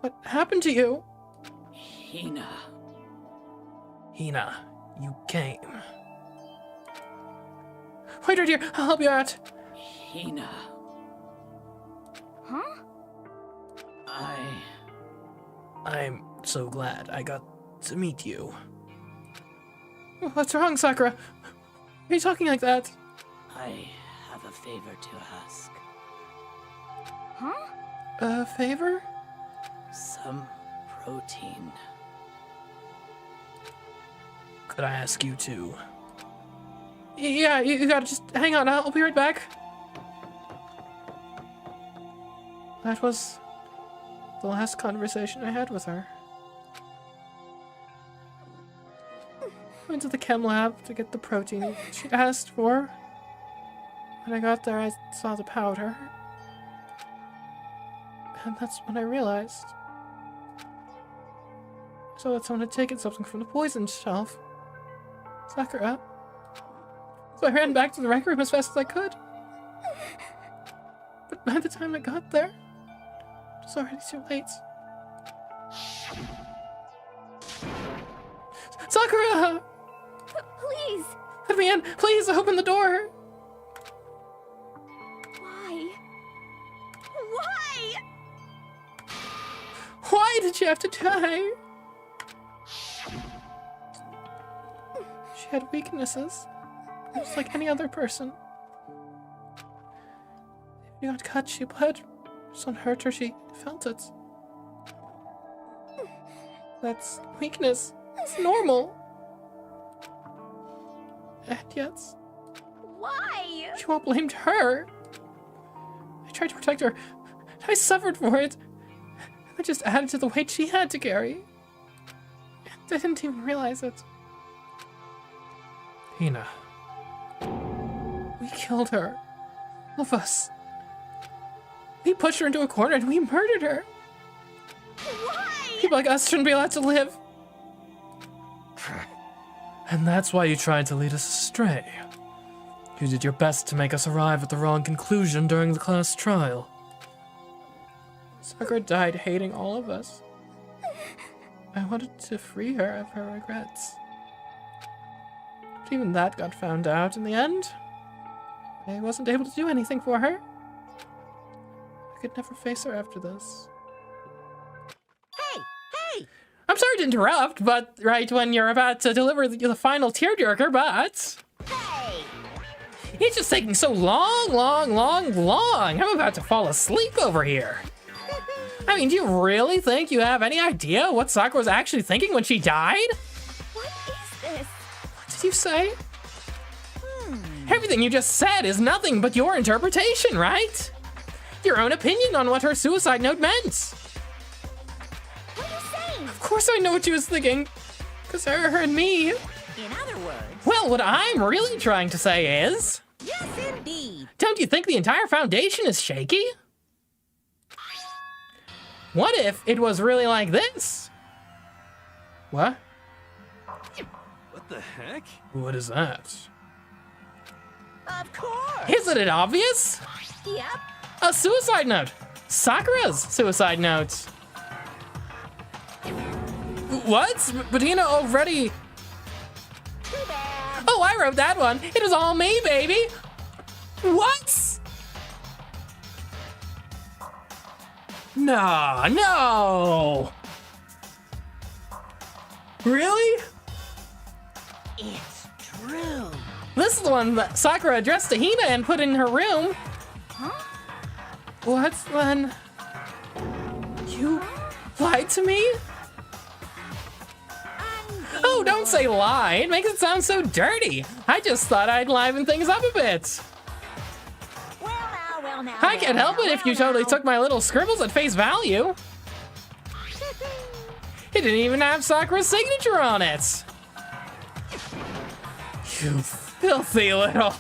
what happened to you? Hina. Hina, you came. Wait right here, I'll help you out. Hina. Huh? I'm so glad I got to meet you. What's wrong, Sakura? Why are you talking like that? I have a favor to ask. Huh? A favor? Some protein. Could I ask you to? Yeah, you gotta just hang on, I'll be right back. That was the last conversation I had with her. Went to the chem lab to get the protein she asked for. When I got there, I saw the powder. And that's when I realized. So that someone had taken something from the poison shelf. Sakura. So I ran back to the rec room as fast as I could. But by the time I got there, it was already too late. Sakura! Please! Let me in! Please open the door! Why? Why? Why did you have to die? She had weaknesses, just like any other person. If you got cut, she bled. If someone hurt her, she felt it. That's weakness. It's normal. And yet, Why? you all blamed her. I tried to protect her. I suffered for it. I just added to the weight she had to carry. I didn't even realize it. Hina. We killed her. All of us. We pushed her into a corner and we murdered her. Why? People like us shouldn't be allowed to live. And that's why you tried to lead us astray. You did your best to make us arrive at the wrong conclusion during the class trial. Sakura died hating all of us. I wanted to free her of her regrets. But even that got found out in the end. I wasn't able to do anything for her. I could never face her after this. Hey! I'm sorry to interrupt, but right when you're about to deliver the final tearjerker, but Hey! it's just taking so long. I'm about to fall asleep over here. I mean, do you really think you have any idea what Sakura was actually thinking when she died? What is this? What did you say? Everything you just said is nothing but your interpretation, right? Your own opinion on what her suicide note meant. What are you saying? Of course I know what she was thinking. Because her and me. In other words, Well, what I'm really trying to say is, yes, indeed. don't you think the entire foundation is shaky? What if it was really like this? What? What the heck? What is that? Of course. Isn't it obvious? Yep. A suicide note. Sakura's suicide note. What? Bettina already... Too bad. Oh, I wrote that one. It was all me, baby. What? No. Really? It's true. This is the one that Sakura addressed to Hina and put in her room. Huh? What then? You lied to me? Oh, don't say lie. It makes it sound so dirty. I just thought I'd liven things up a bit. Well now. I can't help it if you totally took my little scribbles at face value. It didn't even have Sakura's signature on it. You filthy little...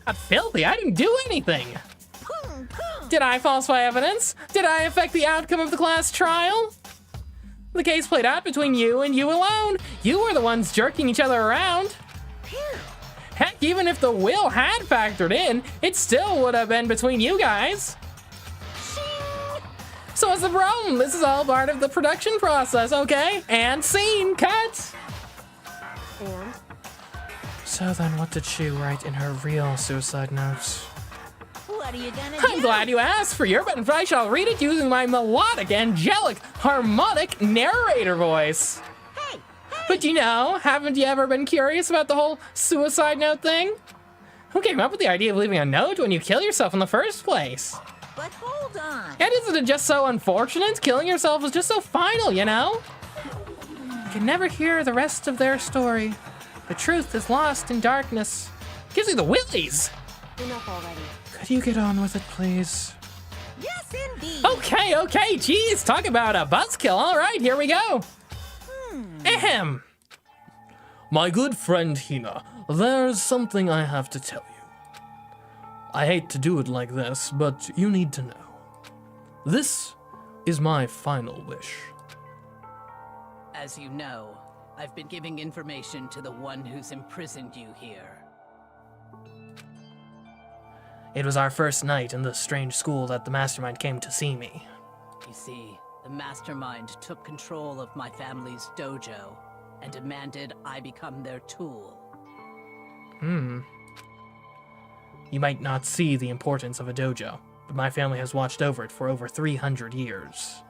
Not filthy, I didn't do anything. Did I falsify evidence? Did I affect the outcome of the class trial? The case played out between you and you alone. You were the ones jerking each other around. Heck, even if the will had factored in, it still would have been between you guys. So what's the problem? This is all part of the production process, okay? And scene, cut! And? So then what did she write in her real suicide notes? What are you gonna do? I'm glad you asked. For your benefit, I shall read it using my melodic, angelic, harmonic narrator voice. Hey, But you know, haven't you ever been curious about the whole suicide note thing? Who came up with the idea of leaving a note when you kill yourself in the first place? but hold on. And isn't it just so unfortunate? Killing yourself was just so final, you know? You can never hear the rest of their story. The truth is lost in darkness. Gives you the willies. Enough already. Could you get on with it, please? Yes, indeed. Okay, geez, talk about a buzzkill. All right, here we go. Ahem. My good friend Hina, there's something I have to tell you. I hate to do it like this, but you need to know. This is my final wish. As you know, I've been giving information to the one who's imprisoned you here. It was our first night in the strange school that the mastermind came to see me. You see, the mastermind took control of my family's dojo and demanded I become their tool. You might not see the importance of a dojo, but my family has watched over it for over 300 years.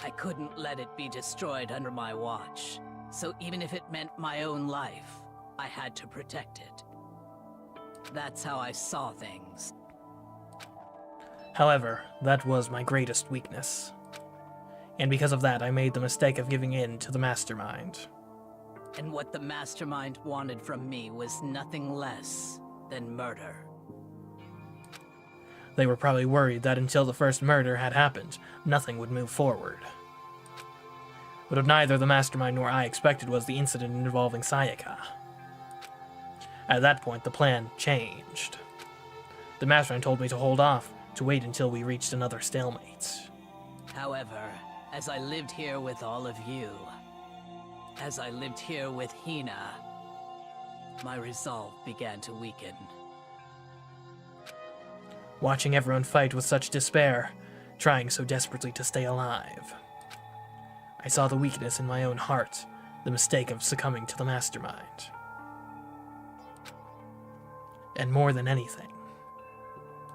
I couldn't let it be destroyed under my watch, so even if it meant my own life, I had to protect it. That's how I saw things. However, that was my greatest weakness. And because of that, I made the mistake of giving in to the mastermind. And what the mastermind wanted from me was nothing less than murder. They were probably worried that until the first murder had happened, nothing would move forward. But what neither the mastermind nor I expected was the incident involving Sayaka. At that point, the plan changed. The mastermind told me to hold off, to wait until we reached another stalemate. However, as I lived here with all of you, as I lived here with Hina, my resolve began to weaken. Watching everyone fight with such despair, trying so desperately to stay alive. I saw the weakness in my own heart, the mistake of succumbing to the mastermind. And more than anything,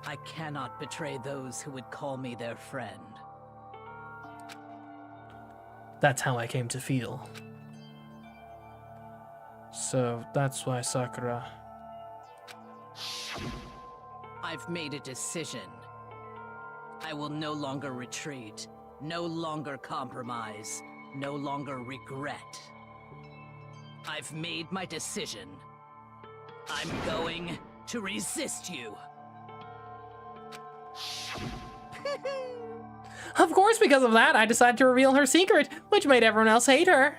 I cannot betray those who would call me their friend. that's how I came to feel. So that's why Sakura... I've made a decision. I will no longer retreat, no longer compromise, no longer regret. I've made my decision. I'm going to resist you. Of course, because of that, I decided to reveal her secret, which made everyone else hate her.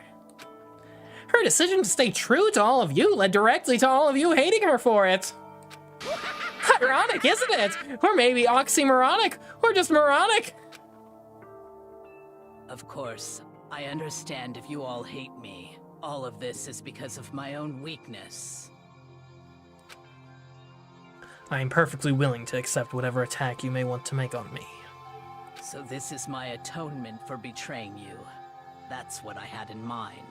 Her decision to stay true to all of you led directly to all of you hating her for it. Ironic, isn't it? Or maybe oxymoronic, or just moronic. Of course, I understand if you all hate me. All of this is because of my own weakness. I am perfectly willing to accept whatever attack you may want to make on me. So this is my atonement for betraying you. That's what I had in mind.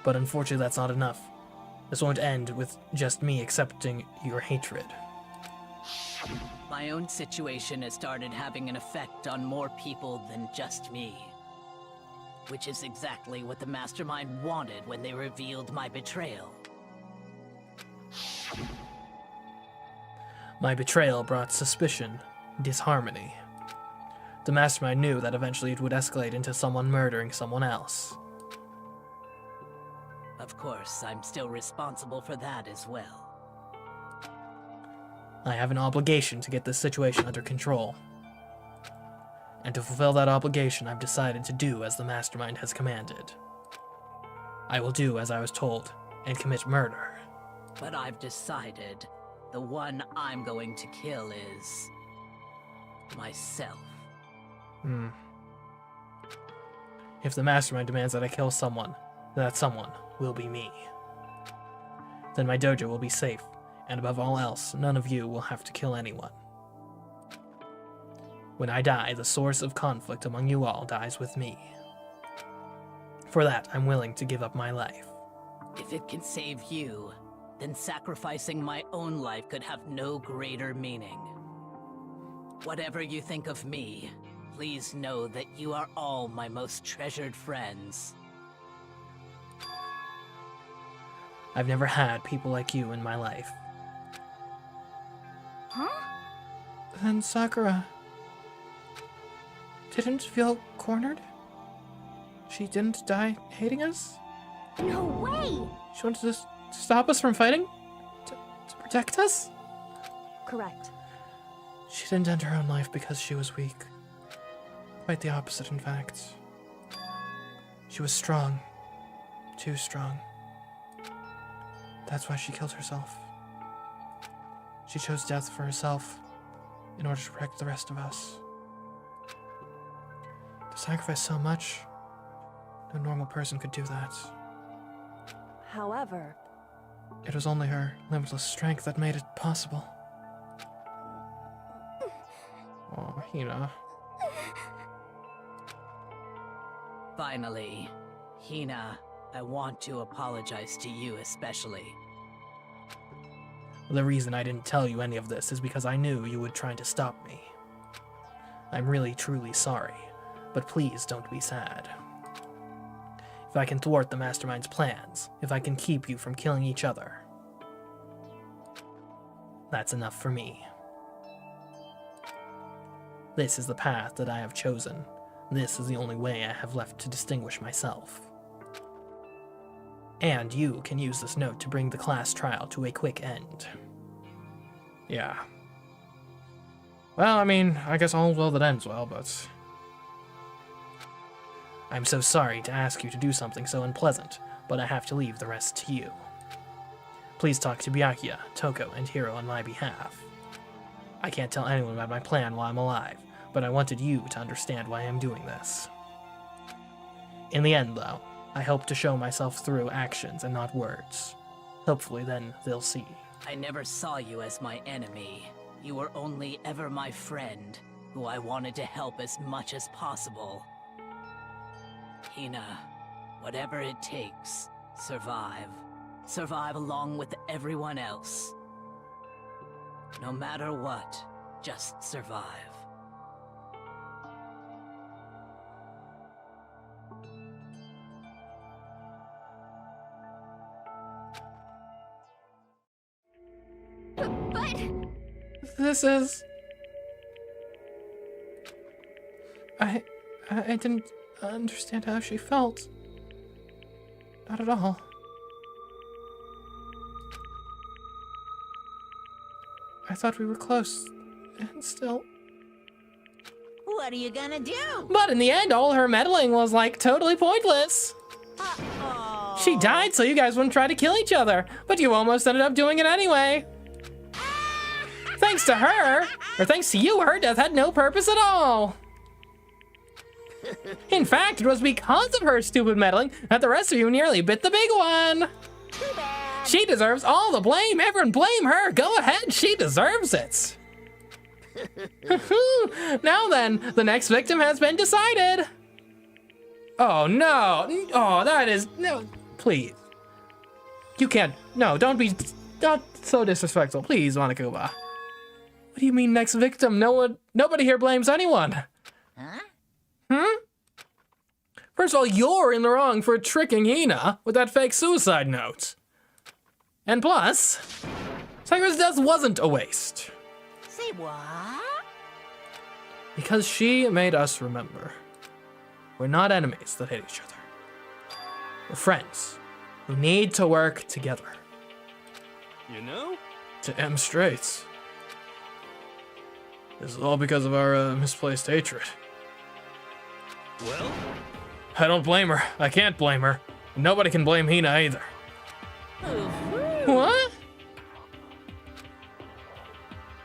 But unfortunately, that's not enough. This won't end with just me accepting your hatred. My own situation has started having an effect on more people than just me. Which is exactly what the Mastermind wanted when they revealed my betrayal. My betrayal brought suspicion, disharmony. The Mastermind knew that eventually it would escalate into someone murdering someone else. Of course, I'm still responsible for that as well. I have an obligation to get this situation under control. And to fulfill that obligation, I've decided to do as the Mastermind has commanded. I will do as I was told, and commit murder. But I've decided the one I'm going to kill is... myself. If the Mastermind demands that I kill someone, then that someone will be me. then my dojo will be safe, and above all else, none of you will have to kill anyone. When I die, the source of conflict among you all dies with me. For that, I'm willing to give up my life. If it can save you, then sacrificing my own life could have no greater meaning. Whatever you think of me, please know that you are all my most treasured friends. I've never had people like you in my life. Huh? Then Sakura didn't feel cornered? She didn't die hating us? No way! She wanted to stop us from fighting? To protect us? Correct. She didn't end her own life because she was weak. Quite the opposite, in fact. She was strong. Too strong. That's why she killed herself. She chose death for herself in order to protect the rest of us. To sacrifice so much, no normal person could do that. However, It was only her limitless strength that made it possible. Oh, Hina. Finally, Hina, I want to apologize to you especially. The reason I didn't tell you any of this is because I knew you would try to stop me. I'm really, truly sorry, but please don't be sad. If I can thwart the Mastermind's plans, if I can keep you from killing each other, that's enough for me. This is the path that I have chosen. This is the only way I have left to distinguish myself. And you can use this note to bring the class trial to a quick end. Yeah. Well, I mean, I guess all well that ends well, but... I'm so sorry to ask you to do something so unpleasant, but I have to leave the rest to you. Please talk to Byakuya, Toko, and Hiro on my behalf. I can't tell anyone about my plan while I'm alive, but I wanted you to understand why I'm doing this. In the end, though, I hope to show myself through actions and not words. Hopefully then they'll see. I never saw you as my enemy. You were only ever my friend, who I wanted to help as much as possible. Hina, whatever it takes, survive. Survive along with everyone else. No matter what, just survive. But... This is... I didn't understand how she felt. Not at all. I thought we were close, and still... What are you gonna do? But in the end, all her meddling was, like, totally pointless. Uh-oh. She died so you guys wouldn't try to kill each other, but you almost ended up doing it anyway. Thanks to her, or thanks to you, her death had no purpose at all. In fact, it was because of her stupid meddling that the rest of you nearly bit the big one. Too bad. She deserves all the blame. Everyone blame her. Go ahead, she deserves it. Now then, the next victim has been decided. Oh no, oh that is, no, please. You can't, no, don't be, not so disrespectful, please, Monokuba. What do you mean next victim? Nobody here blames anyone. Huh? First of all, you're in the wrong for tricking Hina with that fake suicide note. And plus, Sakura's death wasn't a waste. Say what? Because she made us remember. We're not enemies that hate each other. We're friends who need to work together. You know? To M straight. This is all because of our misplaced hatred. Well, I don't blame her. I can't blame her. Nobody can blame Hina either. What?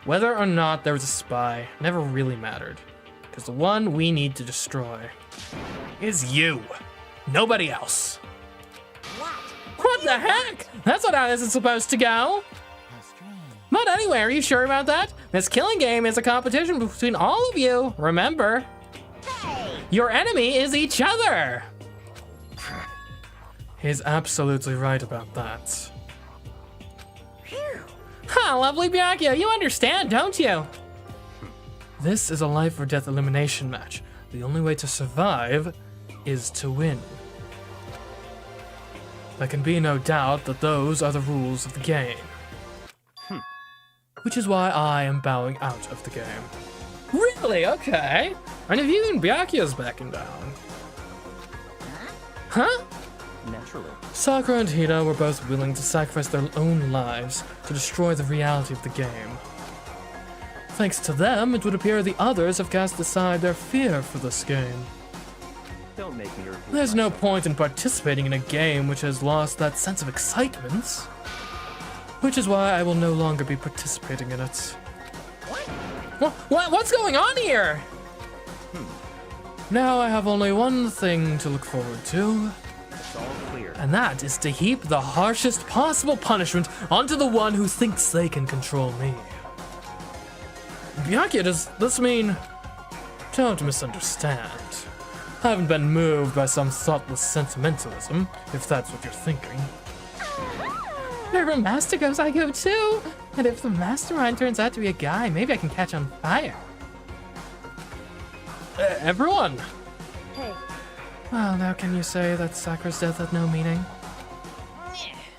Whether or not there was a spy never really mattered, because the one we need to destroy is you. Nobody else. What? What? What the heck? That's not how this is supposed to go. But anyway, are you sure about that? This killing game is a competition between all of you. Remember, your enemy is each other. He's absolutely right about that. Ha, lovely Byakuya, you understand, don't you? This is a life or death elimination match. The only way to survive is to win. There can be no doubt that those are the rules of the game. Which is why I am bowing out of the game. Really? Okay. And if even Byakuya's backing down. Huh? Naturally. Sakura and Hina were both willing to sacrifice their own lives to destroy the reality of the game. Thanks to them, it would appear the others have cast aside their fear for this game. Don't make me repeat There's no myself. point in participating in a game which has lost that sense of excitement. Which is why I will no longer be participating in it. What's going on here? Now I have only one thing to look forward to. It's all clear. And that is to heap the harshest possible punishment onto the one who thinks they can control me. Byakuya, does this mean... Don't misunderstand. I haven't been moved by some thoughtless sentimentalism, if that's what you're thinking. Wherever Master goes, I go too. And if the mastermind turns out to be a guy, maybe I can catch on fire. Everyone! Hey, Well, now can you say that Sakura's death had no meaning?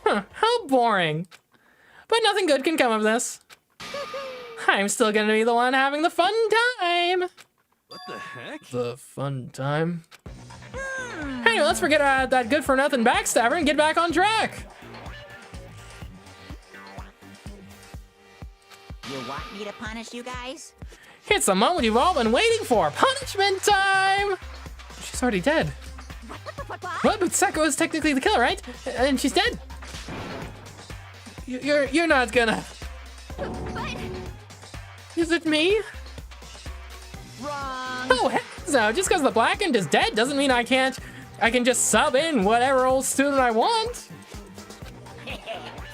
Huh, how boring. But nothing good can come of this. I'm still gonna be the one having the fun time. What the heck? The fun time? Anyway, let's forget about that good-for-nothing backstabber and get back on track. You want me to punish you guys? It's the moment you've all been waiting for. Punishment time! She's already dead. What? But Sakura is technically the killer, right? And she's dead. You're not gonna... But Is it me? Wrong. Oh, heck no. Just because the blackened is dead doesn't mean I can just sub in whatever old student I want.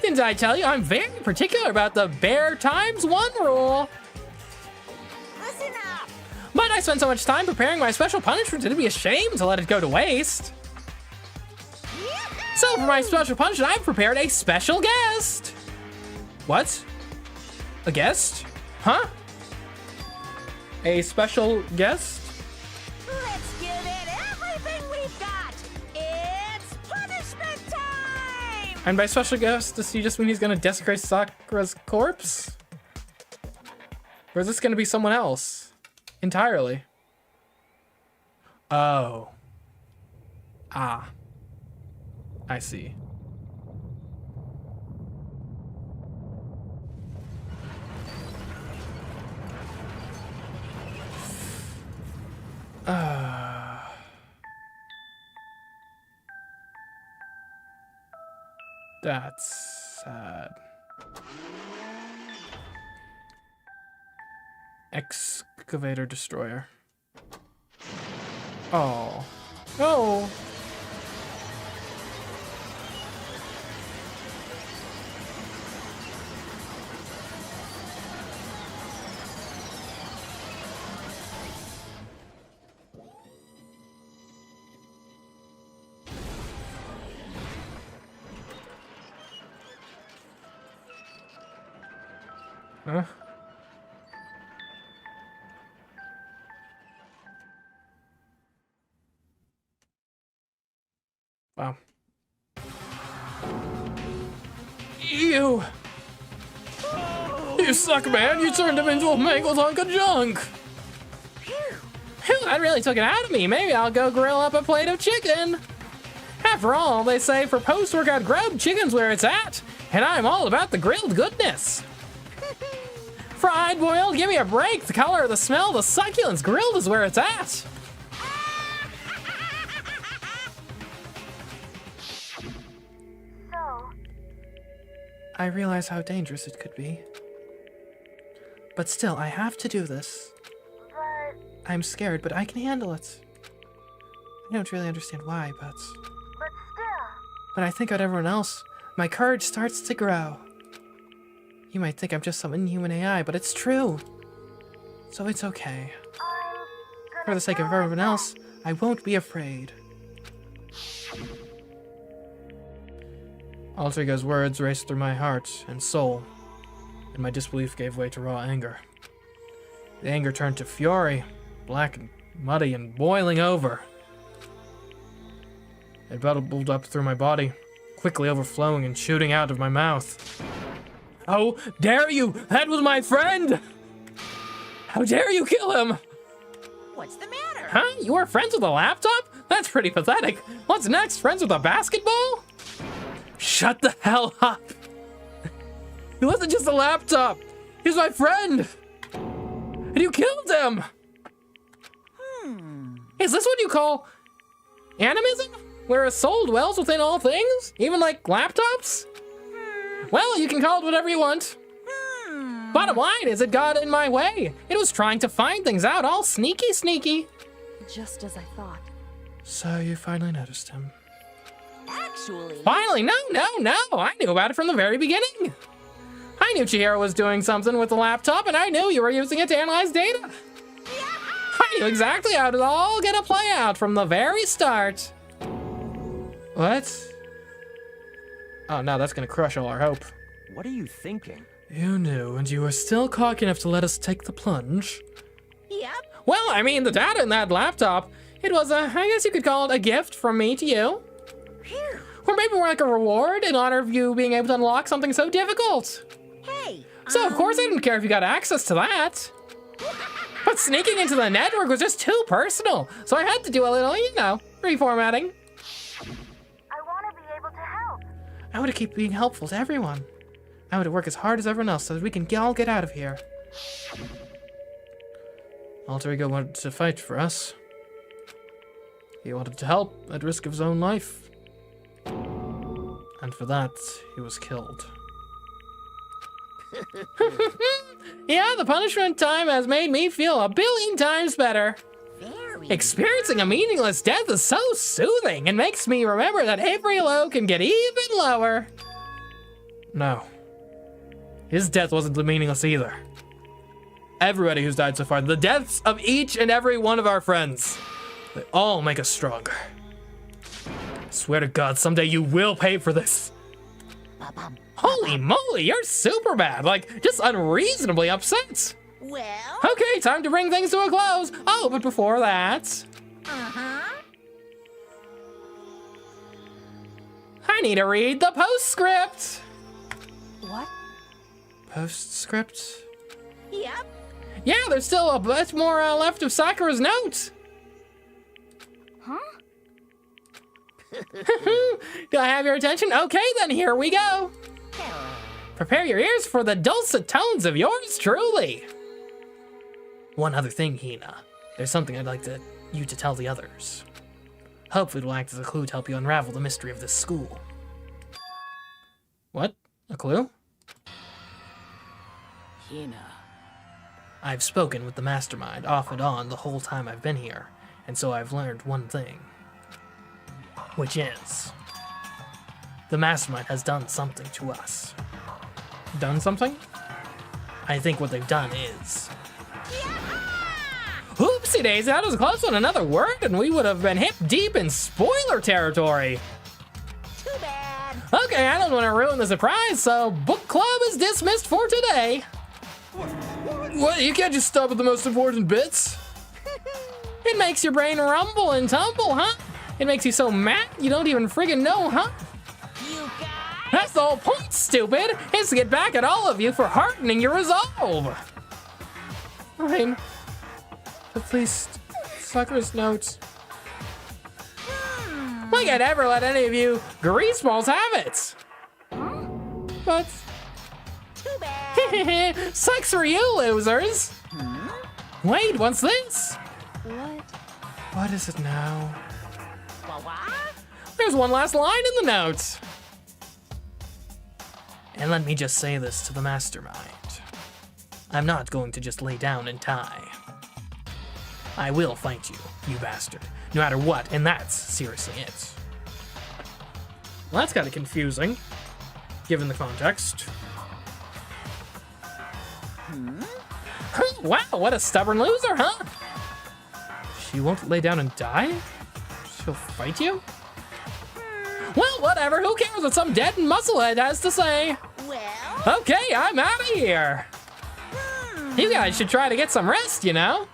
Didn't I tell you I'm very particular about the bare times one rule? Listen up. But I spent so much time preparing my special punishment, it'd be a shame to let it go to waste. So for my special punishment, I've prepared a special guest. What? A guest? Huh? A special guest? Let's give it everything we've got. It's punishment time. And by special guest, does he just mean he's gonna desecrate Sakura's corpse? Or is this gonna be someone else? Entirely? Oh. Ah. I see. That's sad. Excavator destroyer. Oh. Oh. Huh? Wow. You suck, man. You turned him into a mangled hunk of junk. Phew, that really took it out of me. Maybe I'll go grill up a plate of chicken. After all, they say for post-workout grub, chicken's where it's at. And I'm all about the grilled goodness. Fried, boiled, give me a break. The color, the smell, the succulence, grilled is where it's at. I realize how dangerous it could be. But still, I have to do this. I'm scared, but I can handle it. I don't really understand why, but... When I think about everyone else, my courage starts to grow. You might think I'm just some inhuman AI, but it's true. So it's okay. For the sake of everyone else, I won't be afraid. Alter Ego's words raced through my heart and soul, and my disbelief gave way to raw anger. The anger turned to fury, black and muddy and boiling over. It bubbled up through my body, quickly overflowing and shooting out of my mouth. How dare you! That was my friend! How dare you kill him! What's the matter? Huh? You are friends with a laptop? That's pretty pathetic. What's next? Friends with a basketball? Shut the hell up! He wasn't just a laptop! He's my friend! And you killed him! Is this what you call animism? Where a soul dwells within all things? Even like laptops? Well, you can call it whatever you want. Bottom line is it got in my way. It was trying to find things out all sneaky. Just as I thought. So you finally noticed him. Actually... Finally, no. I knew about it from the very beginning. I knew Chihiro was doing something with the laptop, and I knew you were using it to analyze data. I knew exactly how it was all gonna play out from the very start. What? Oh no, that's gonna crush all our hope. What are you thinking? You knew, and you were still cocky enough to let us take the plunge. Yep. Well, I mean, the data in that laptop, it was I guess you could call it a gift from me to you. Or maybe more like a reward in honor of you being able to unlock something so difficult. Hey. So of course I didn't care if you got access to that. But sneaking into the network was just too personal, so I had to do a little, reformatting. I want to be able to help. I want to keep being helpful to everyone. I want to work as hard as everyone else so that we can all get out of here. Alter Ego wanted to fight for us. He wanted to help at risk of his own life. And for that, he was killed. Yeah, the punishment time has made me feel 1,000,000,000 times better. Very Experiencing a meaningless death is so soothing and makes me remember that every low can get even lower. No. His death wasn't meaningless either. Everybody who's died so far, the deaths of each and every one of our friends, they all make us stronger. I swear to God, someday you will pay for this. Holy moly, you're super bad, like just unreasonably upset. well. Okay, time to bring things to a close. Oh, but before that, I need to read the postscript. What? Postscript? Yep. Yeah, there's still a bit more left of Sakura's note. Huh? Do I have your attention? Okay, then here we go. Prepare your ears for the dulcet tones of yours truly. One other thing, Hina. There's something I'd like you to tell the others. Hopefully it'll act as a clue to help you unravel the mystery of this school. What? A clue? Hina. I've spoken with the mastermind off and on the whole time I've been here, and so I've learned one thing. Which is, the mastermind has done something to us. Done something? I think what they've done is... Oopsie daisy, that was close on another word and we would have been hip deep in spoiler territory. Too bad. Okay, I don't want to ruin the surprise, so book club is dismissed for today. What? You can't just stop at the most important bits? It makes your brain rumble and tumble, huh? It makes you so mad you don't even friggin' know, huh? You guys. That's the whole point, stupid! Is to get back at all of you for hardening your resolve! Fine. At least, Sakura's notes. We could never let any of you greaseballs have it! But... Too bad. Sucks for you, losers! Wait, what's this? What? What is it now? What? There's one last line in the notes. And let me just say this to the mastermind. I'm not going to just lay down and die. I will fight you, you bastard, no matter what, and that's seriously it. Well, that's kind of confusing, given the context. Wow, what a stubborn loser, huh? She won't lay down and die? She'll fight you? Well, whatever, who cares what some dead musclehead has to say? Well, Okay, I'm out of here. You guys should try to get some rest, you know?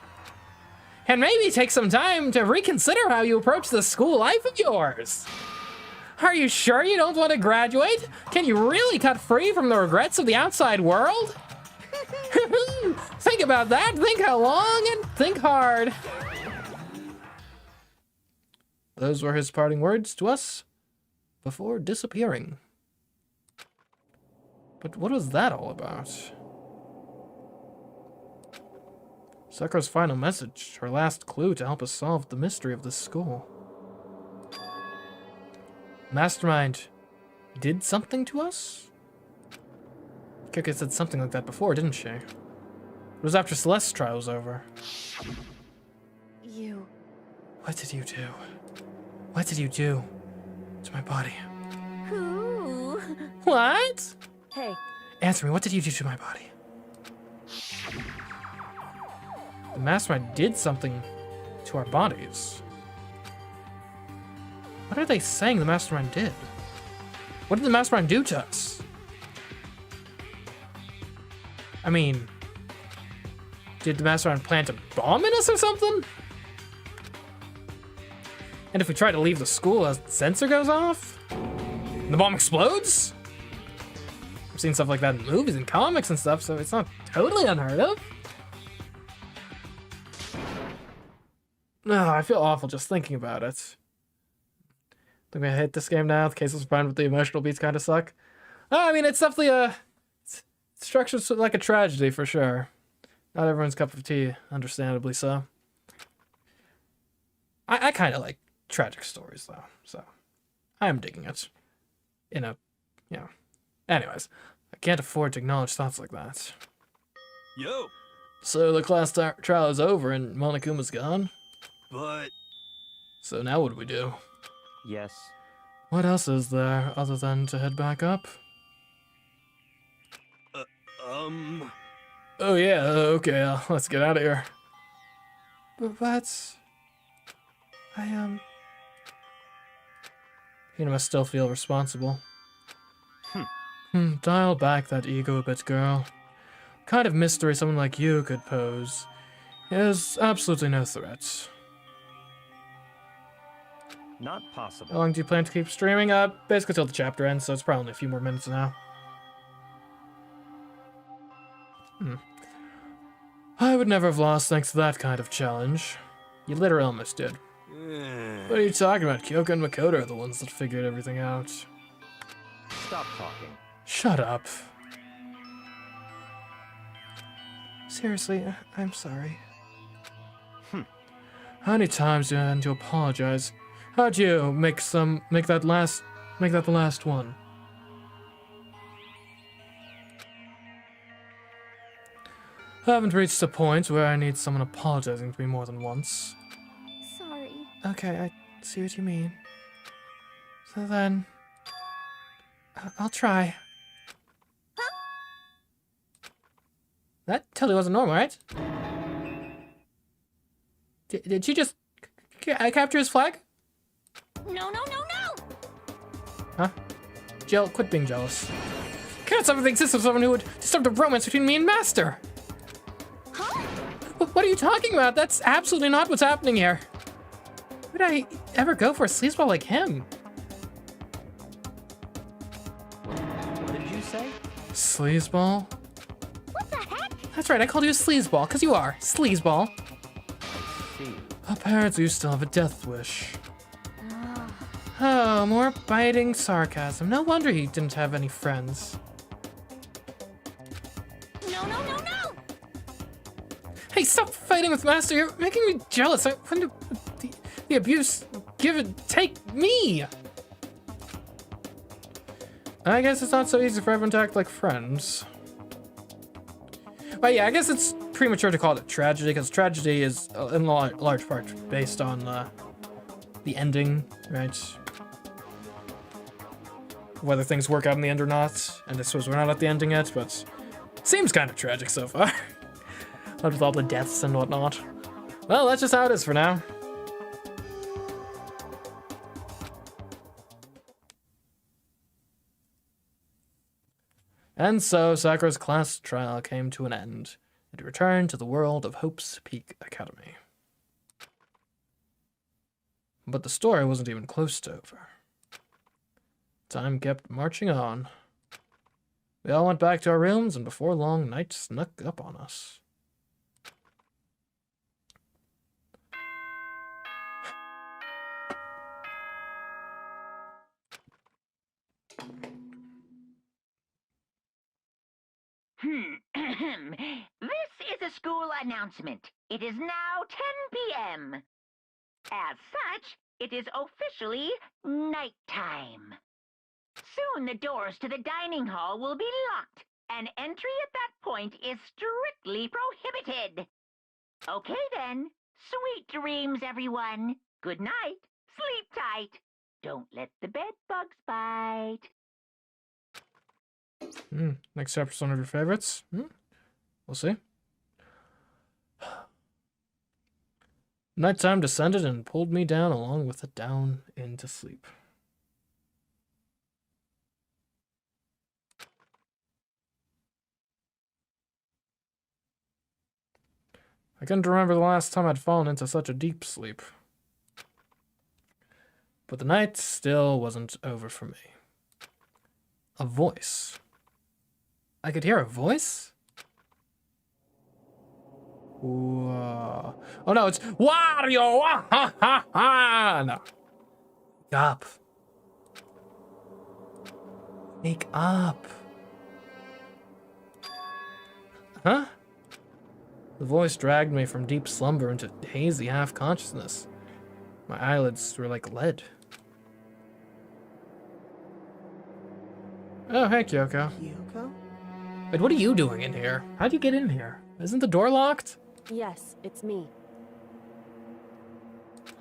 And maybe take some time to reconsider how you approach this school life of yours. Are you sure you don't want to graduate? Can you really cut free from the regrets of the outside world? Think about that, think how long, and think hard. Those were his parting words to us before disappearing. But what was that all about? Sakura's final message, her last clue to help us solve the mystery of this school. Mastermind did something to us? Kika said something like that before, didn't she? It was after Celeste's trial was over. You... What did you do? What did you do to my body? who? What? Hey, Answer me, what did you do to my body? The Mastermind did something to our bodies. What are they saying the Mastermind did? What did the Mastermind do to us? I mean, did the Mastermind plant a bomb in us or something? And if we try to leave the school, a sensor goes off? And the bomb explodes? I've seen stuff like that in movies and comics and stuff, so it's not totally unheard of. No, I feel awful just thinking about it. I'm gonna hit this game now. The case is fine, but the emotional beats kind of suck. I mean, it's definitely it's structured like a tragedy for sure. Not everyone's cup of tea, understandably so. I kind of like tragic stories though, so I'm digging it. In a, you know. Anyways, I can't afford to acknowledge thoughts like that. Yo, So the class trial is over and Monokuma's gone? but So now what do we do? Yes. What else is there other than to head back up? Oh yeah, okay, let's get out of here. But you must still feel responsible. Dial back that ego a bit, girl. What kind of mystery someone like you could pose is absolutely no threat. Not How possible. long do you plan to keep streaming? Basically till the chapter ends, so it's probably only a few more minutes now. I would never have lost thanks to that kind of challenge. You literally almost did. What are you talking about? Kyoko and Makoto are the ones that figured everything out. Stop talking. Shut up. Seriously, I'm sorry. How many times do I have to apologize? How'd you make that the last one? I haven't reached a point where I need someone apologizing to me more than once. Sorry. Okay, I see what you mean. So then, I'll try. That totally wasn't normal, right? Did you just capture his flag? No, no, no, no! Huh? Jill, quit being jealous. Can't something exist of someone who would disturb the romance between me and Master? Huh? What are you talking about? That's absolutely not what's happening here. Would I ever go for a sleazeball like him? What did you say? Sleazeball? What the heck? That's right, I called you a sleazeball, because you are. Sleazeball. See. Apparently you still have a death wish. Oh, more biting sarcasm. No wonder he didn't have any friends. No, no, no, no! Hey, stop fighting with Master. You're making me jealous. I want the abuse give and take me. I guess it's not so easy for everyone to act like friends. But yeah, I guess it's premature to call it a tragedy, because tragedy is in large part based on the ending, right? whether things work out in the end or not. And I suppose we're not at the ending yet, but seems kind of tragic so far. What with all the deaths and whatnot. Well, that's just how it is for now. And so Sakura's class trial came to an end, and he returned to the world of Hope's Peak Academy. But the story wasn't even close to over. Time kept marching on. We all went back to our rooms, and before long, night snuck up on us. This is a school announcement. It is now 10 p.m. As such, it is officially nighttime. Soon the doors to the dining hall will be locked, and entry at that point is strictly prohibited. Okay then, sweet dreams, everyone. Good night, sleep tight. Don't let the bed bugs bite. Next chapter's one of your favorites? We'll see. Nighttime descended and pulled me down along with it down into sleep. I couldn't remember the last time I'd fallen into such a deep sleep. But the night still wasn't over for me. A voice. I could hear a voice? Whoa. Oh no, it's Wario! Ha ha ha! No. Wake up. Wake up. Huh? The voice dragged me from deep slumber into hazy half-consciousness. My eyelids were like lead. Oh, hey, Kyoko. Kyoko? Wait, what are you doing in here? How'd you get in here? Isn't the door locked? Yes, it's me.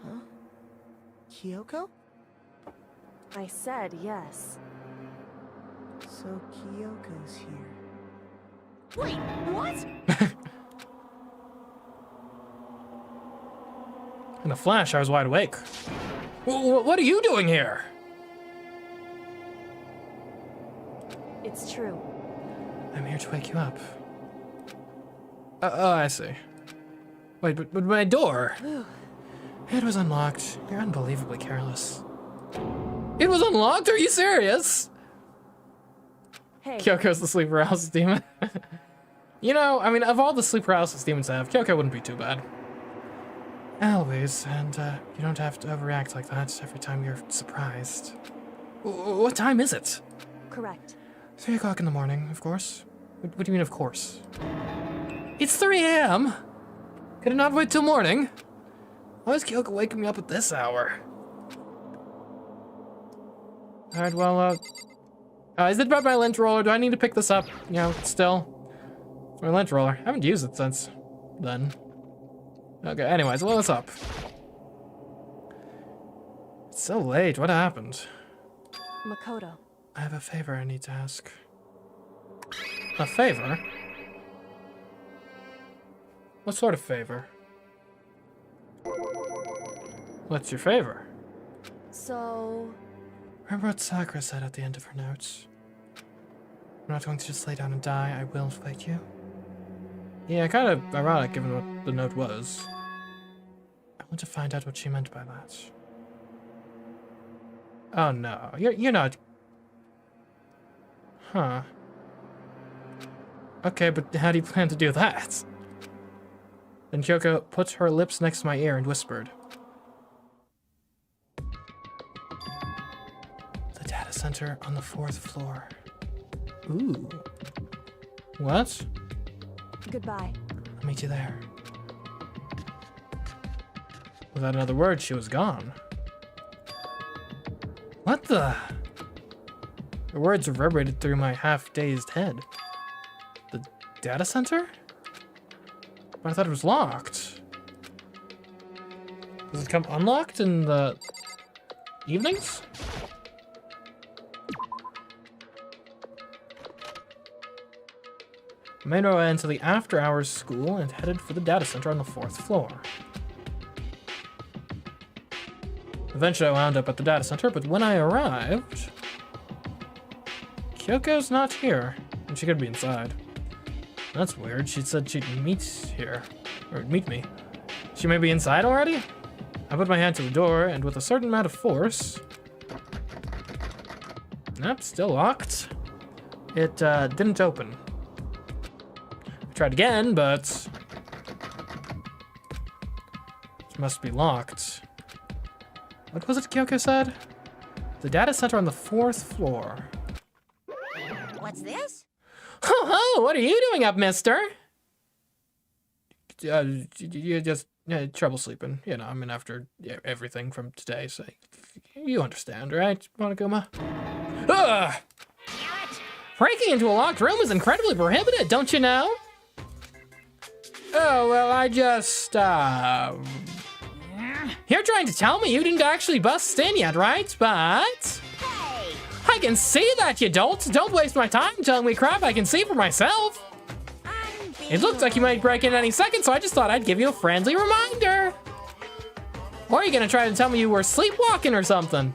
Huh? Kyoko? I said yes. So Kyoko's here. Wait, what? In a flash, I was wide awake. What are you doing here? It's true. I'm here to wake you up. Oh, I see. Wait, but my door? It was unlocked. You're unbelievably careless. It was unlocked? Are you serious? Hey. Kyoko's the sleep paralysis demon. You know, I mean, of all the sleep paralysis demons I have, Kyoko wouldn't be too bad. Always, and you don't have to overreact like that every time you're surprised. What time is it? Correct. 3 o'clock in the morning, of course. What do you mean, of course? It's 3 a.m.? Could it not wait till morning? Why is Kyoko waking me up at this hour? Alright, well, is it about my lint roller? Do I need to pick this up? You know, still? It's my lint roller. I haven't used it since then. Okay, anyways, well, what's up? It's so late. What happened? Makoto. I have a favor I need to ask. A favor? What sort of favor? What's your favor? So... Remember what Sakura said at the end of her notes? I'm not going to just lay down and die, I will fight you. Yeah, kind of ironic given what the note was. I want to find out what she meant by that. Oh no, you're not... Huh. Okay, but how do you plan to do that? Then Kyoko put her lips next to my ear and whispered. The data center on the 4th floor. Ooh. What? Goodbye. I'll meet you there. Without another word, she was gone. What the? Her words reverberated through my half-dazed head. The data center? But I thought it was locked. Does it come unlocked in the evenings? I made my way into the after-hours school and headed for the data center on the 4th floor. Eventually, I wound up at the data center, but when I arrived, Kyoko's not here, and she could be inside. That's weird. She said she'd meet here, or meet me. She may be inside already? I put my hand to the door, and with a certain amount of force... Nope, still locked. It didn't open. I tried again, but... It must be locked. What was it Kyoko said? The data center on the 4th floor. What's this? Ho ho! What are you doing up, mister? You just trouble sleeping. You know, I mean, after everything from today, so you understand, right, Monokuma? Ugh! Breaking into a locked room is incredibly prohibited, don't you know? Oh, well, I just, You're trying to tell me you didn't actually bust in yet, right? But... Hey! I can see that, you dolt! Don't waste my time telling me crap I can see for myself! It looks like you might break in any second, so I just thought I'd give you a friendly reminder! Or are you gonna try to tell me you were sleepwalking or something?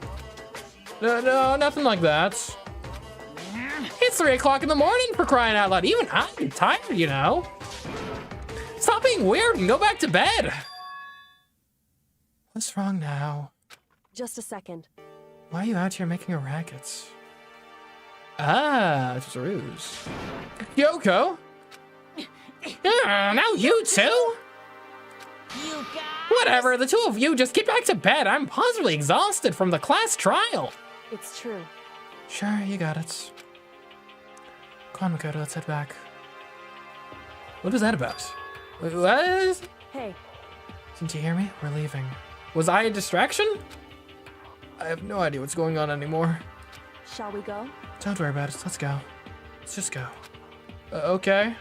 No, nothing like that. It's 3 o'clock in the morning, for crying out loud. Even I'm tired, you know? Stop being weird and go back to bed! What's wrong now? Just a second. Why are you out here making a racket? Ah, it was a ruse. Yoko? Now you too? You guys! Whatever, the two of you just get back to bed. I'm positively exhausted from the class trial. It's true. Sure, you got it. Come on, Makoto, let's head back. What was that about? What? Hey, Didn't you hear me? We're leaving. Was I a distraction? I have no idea what's going on anymore. shall we go? Don't worry about it. Let's go. Let's just go. Okay.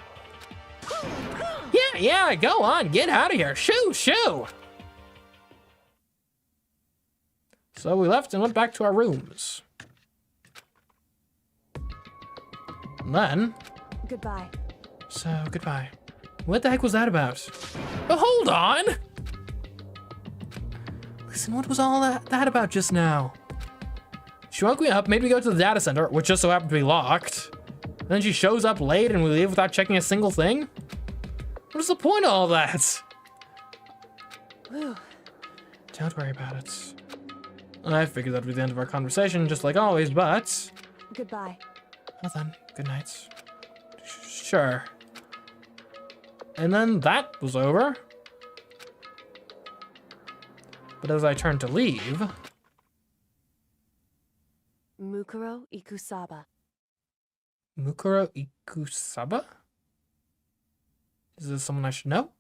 Yeah, go on. Get out of here. Shoo. So we left and went back to our rooms. And then... Goodbye. So, goodbye. What the heck was that about? Oh, hold on! Listen, what was all that about just now? She woke me up, made me go to the data center, which just so happened to be locked. Then she shows up late and we leave without checking a single thing? What is the point of all that? Whew. Don't worry about it. I figured that would be the end of our conversation, just like always, but... Goodbye. Well then, good night. Sure. And then that was over. But as I turned to leave... Mukuro Ikusaba. Mukuro Ikusaba? Is this someone I should know?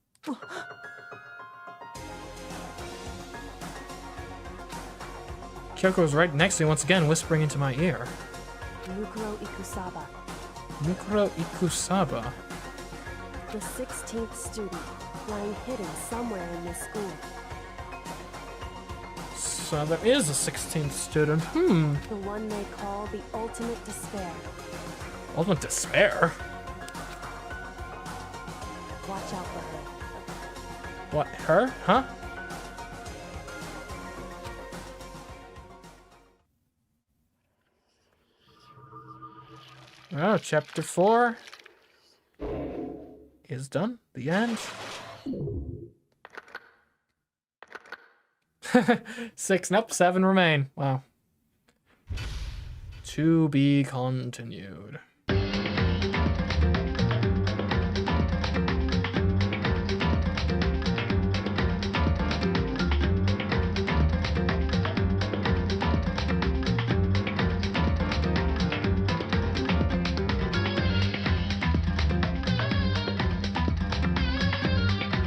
Kyoko was right next to me once again, whispering into my ear. Mukuro Ikusaba. Mukuro Ikusaba. The 16th student, lying hidden somewhere in this school. So there is a 16th student. The one they call the ultimate despair. Ultimate despair? Watch out for her. What, her? Huh? Oh, chapter 4 is done. The end. 7 remain. Wow. To be continued.